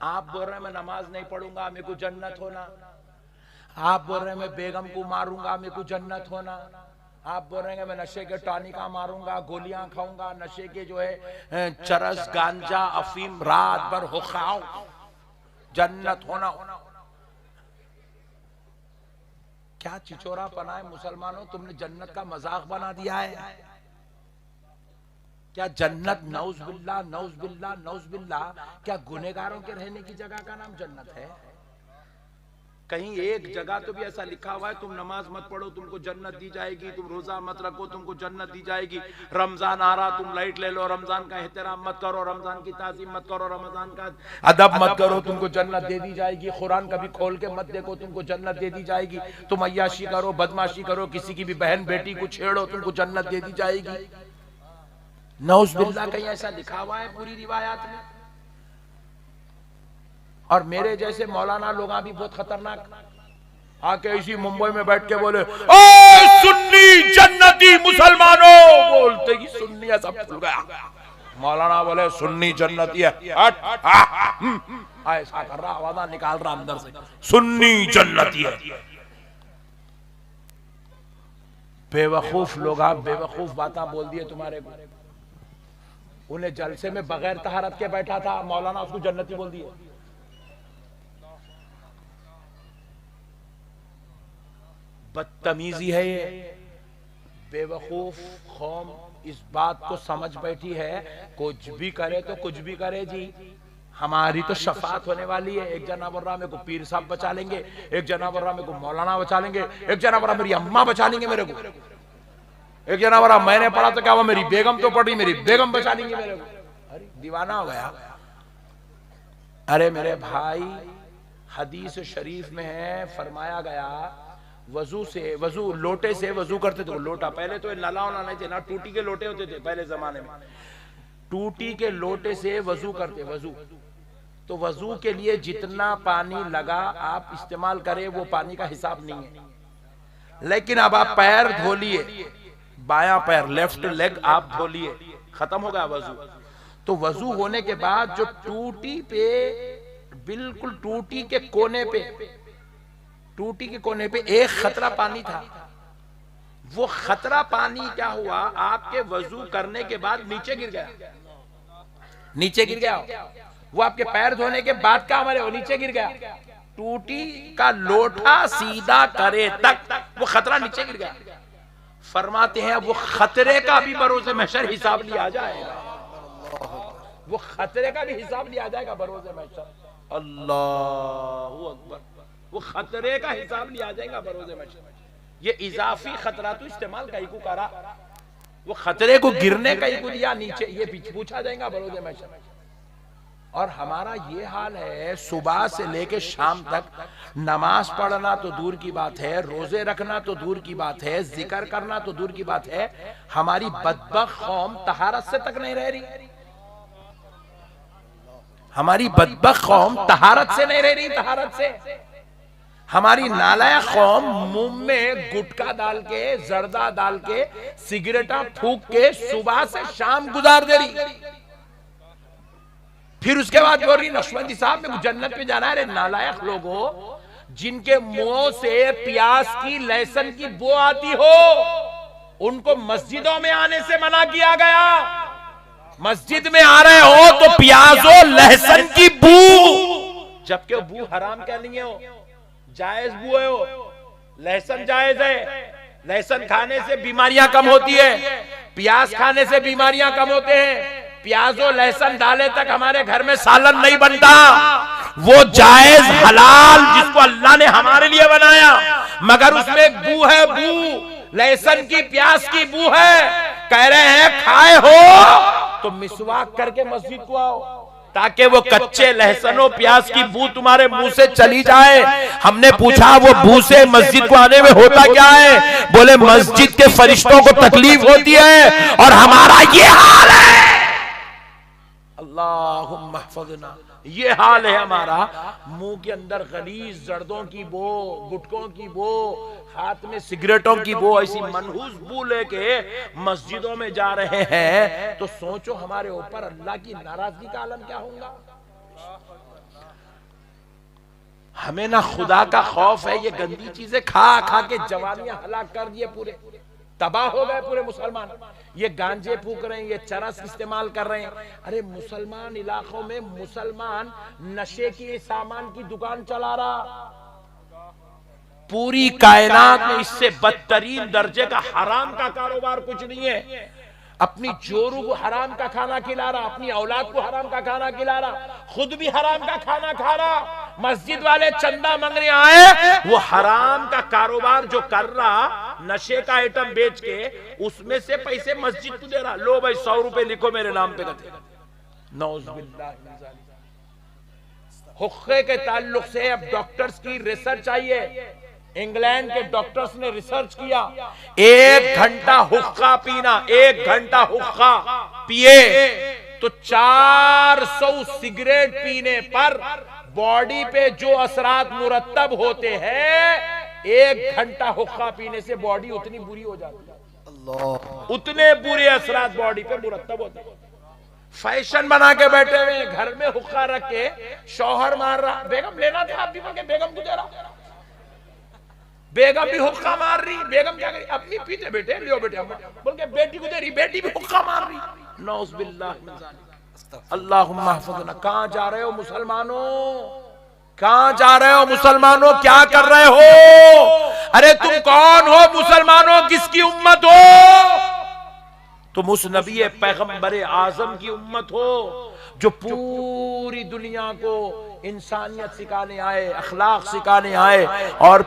आप बोल रहे हैं मैं नमाज नहीं पढ़ूंगा मेरे को जन्नत होना, आप बोल रहे हैं मैं बेगम को मारूंगा मेरे को जन्नत होना, आप बोल रहे हैं मैं नशे के टॉनिका मारूंगा, गोलियां खाऊंगा, नशे के जो है चरस गांजा अफीम रात भर हो खाऊं, जन्नत होना। क्या चिचोरा पना है मुसलमानों, तुमने जन्नत का मजाक बना दिया है। क्या जन्नत नौज बिल्ला नौज बिल्ला नौज बिल्ला, क्या गुनेगारों के रहने की जगह का नाम जन्नत है? कहीं एक जगह तो भी ऐसा लिखा हुआ है तुम नमाज मत पढ़ो तुमको जन्नत दी जाएगी, तुम रोजा मत रखो तुमको जन्नत दी जाएगी, रमजान आ रहा तुम लाइट ले लो, रमजान का एहतराम मत करो, रमजान की ताज़ीम मत करो, रमजान का अदब मत करो, तुमको जन्नत दे दी जाएगी, कुरान कभी खोल के मत देखो तुमको जन्नत दे दी जाएगी, तुम अय्याशी करो बदमाशी करो किसी की भी बहन बेटी को छेड़ो तुमको जन्नत दे दी जाएगी। नौज बिल्ला कहीं ऐसा लिखा हुआ है पूरी रिवायात में? और मेरे जैसे मौलाना लोग भी बहुत खतरनाक आके इसी मुंबई में बैठ के बोले ओ सुन्नी जन्नती मुसलमानों, बोलते ही सुन्नी ऐसा फूल गया। मौलाना बोले सुन्नी जन्नती है, ऐसा कर रहा आवाज निकाल रहा अंदर से, सुन्नी जन्नती है। बेवकूफ लोग आप बेवकूफ बातें बोल दिए तुम्हारे को। उन्हें जलसे में बगैर तहारत के बैठा था मौलाना, उसको जन्नती बोल दिए। बदतमीजी है ये। बेवकूफ कौम इस बात को समझ बैठी है कुछ भी करे तो कुछ भी करे जी, हमारी तो शफात होने वाली है। एक जना बोल रहा मेरे को पीर साहब बचा लेंगे, एक जना बोल रहा मेरे को मौलाना बचा लेंगे, एक जना बोल रहा मेरी अम्मा बचा लेंगे मेरे को, एक जना बोला मैंने पढ़ा तो क्या हुआ मेरी बेगम तो पढ़ी मेरी बेगम बचा लेंगी मेरे को। अरे दीवाना हो गया। अरे मेरे भाई हदीस शरीफ में है फरमाया गया वजू से, वजू लोटे से वजू करते थे। लोटा पहले तो नाला होना नहीं थे ना, टूटी के लोटे होते थे पहले जमाने में, टूटी के लोटे से वजू करते। वजू तो वजू के लिए जितना पानी लगा आप इस्तेमाल करें वो पानी का हिसाब नहीं है। लेकिन अब आप पैर धो लिए, बायां पैर लेफ्ट लेग आप धो लिए, खत्म हो गया वजू। तो वजू होने के बाद जो टूटी पे बिल्कुल टूटी के कोने पे, टूटी के कोने पे एक खतरा पानी था। वो खतरा पानी क्या हुआ आपके वजू करने के बाद नीचे गिर गया, नीचे गिर गया। वो आपके पैर धोने के बाद का हमारे वो नीचे गिर गया। टूटी का लोटा सीधा करे तक वो खतरा नीचे गिर गया। फरमाते हैं वो खतरे का भी बरोज़े महशर हिसाब लिया जाएगा, वो खतरे का भी हिसाब लिया जाएगा बरोज़े महशर। अल्लाहू अकबर। वो खतरे का हिसाब लिया जाएगा बरोज़े महशर। ये इजाफी खतरा तो इस्तेमाल कहीं को करा, वो खतरे को गिरने कहीं को दिया नीचे, ये पूछा जाएगा बरोज़े महशर। और हमारा ये हाल है सुबह से लेके शाम तक, नमाज पढ़ना तो दूर की बात है, रोजे रखना तो दूर की बात है, जिक्र करना तो दूर की बात है, हमारी बदबख्त कौम तहारत से तक नहीं रह रही। हमारी बदबख्त कौम तहारत से नहीं रह रही, तहारत से। हमारी नालायक कौम मुंह में गुटखा डाल के, जर्दा डाल के, सिगरेटा फूंक के सुबह से शाम गुजार दे रही। फिर उसके बाद बोल रही नक्शबंदी साहब में जन्नत में जाना है। अरे नालायक लोगों, जिनके मुंह से प्याज की लहसुन की बू आती हो उनको मस्जिदों में आने से मना किया गया। मस्जिद में आ रहे हो तो प्याज और लहसुन की बू जबकि वो बू हराम क्या नहीं है, वो जायज बू है। वो लहसुन जायज है, लहसुन खाने से बीमारियां कम होती है, प्याज खाने से बीमारियां कम होते हैं। प्याज और लहसुन डाले तक हमारे घर में सालन नहीं बनता। वो जायज हलाल जिसको अल्लाह ने हमारे लिए बनाया, मगर उसमें एक बू है, बू लहसुन की प्याज की बू है। कह रहे हैं खाए हो तो मिसवाक करके मस्जिद को आओ, ताकि वो कच्चे लहसुन प्याज की बू तुम्हारे मुंह से चली जाए। हमने पूछा वो बू से मस्जिद को आने में होता क्या है? बोले मस्जिद के फरिश्तों को तकलीफ होती है और हमारा ये हाल है। अल्लाहुम्मा हफ़ज़ना, ये हाल है हमारा। मुंह के अंदर गलीज जर्दों की बो, गुटकों की बो, हाथ में सिगरेटों की बो, ऐसी मनहूस बू लेके मस्जिदों में जा रहे हैं। तो सोचो हमारे ऊपर अल्लाह की नाराजगी का आलम क्या होगा। हमें ना खुदा का खौफ है। ये गंदी चीजें खा खा के जवानियां हलाक कर दिए, पूरे तबाह हो गए पूरे मुसलमान। ये गांजे फूक रहे हैं, ये चरस इस्तेमाल कर रहे हैं। अरे मुसलमान इलाकों में मुसलमान नशे की सामान की दुकान चला रहा। पूरी कायनात में इससे बदतरीन दर्जे का हराम का कारोबार कुछ नहीं है। अपनी जोरू को हराम का खाना खिला रहा, अपनी औलाद को हराम का खाना खिला रहा, खुद भी हराम का खाना खा रहा। मस्जिद वाले चंदा मांगने आए, वो हराम का कारोबार जो कर रहा, नशे का आइटम बेच के उसमें से पैसे मस्जिद को दे रहा। लो भाई 100 रुपए लिखो मेरे नाम पे कहते। नौज़ुबिल्लाह मिन ज़ालिक। हुक्के के ताल्लुक से अब डॉक्टर्स की रिसर्च आई है। इंग्लैंड के डॉक्टर्स ने रिसर्च किया, 1 घंटा हुक्का पीना, 1 घंटा हुक्का पिए तो 400 सिगरेट पीने पर बॉडी पे जो असरात मुरत्तब होते हैं, 1 घंटा हुक्का पीने से बॉडी उतनी बुरी हो जाती है। अल्लाह, उतने बुरे असरात बॉडी पे मुरत्तब होते हैं। फैशन बना के बैठे हुए घर में हुक्का रख के शौहर मार रहा, बेगम लेना था आप भी, बोल के बेगम को दे रहा। बेगम भी हुक्का मार रही, बेगम क्या करी, अपनी पीते बेटे लियो बेटे, बोल के बेटी को दे रही, बेटी भी हुक्का मार रही। नौज़ुबिल्लाह मिन ज़ालिक। अल्लाहुम्मा हफ़ज़ना। कहां जा रहे हो मुसलमानों, कहां जा रहे हो मुसलमानों, क्या कर रहे हो? अरे तुम कौन हो मुसलमानों, किसकी उम्मत हो? तुम उस नबी पैगंबर आजम की उम्मत हो जो पूरी दुनिया को इंसानियत सिखाने आए, अखलाक सिखाने आए। और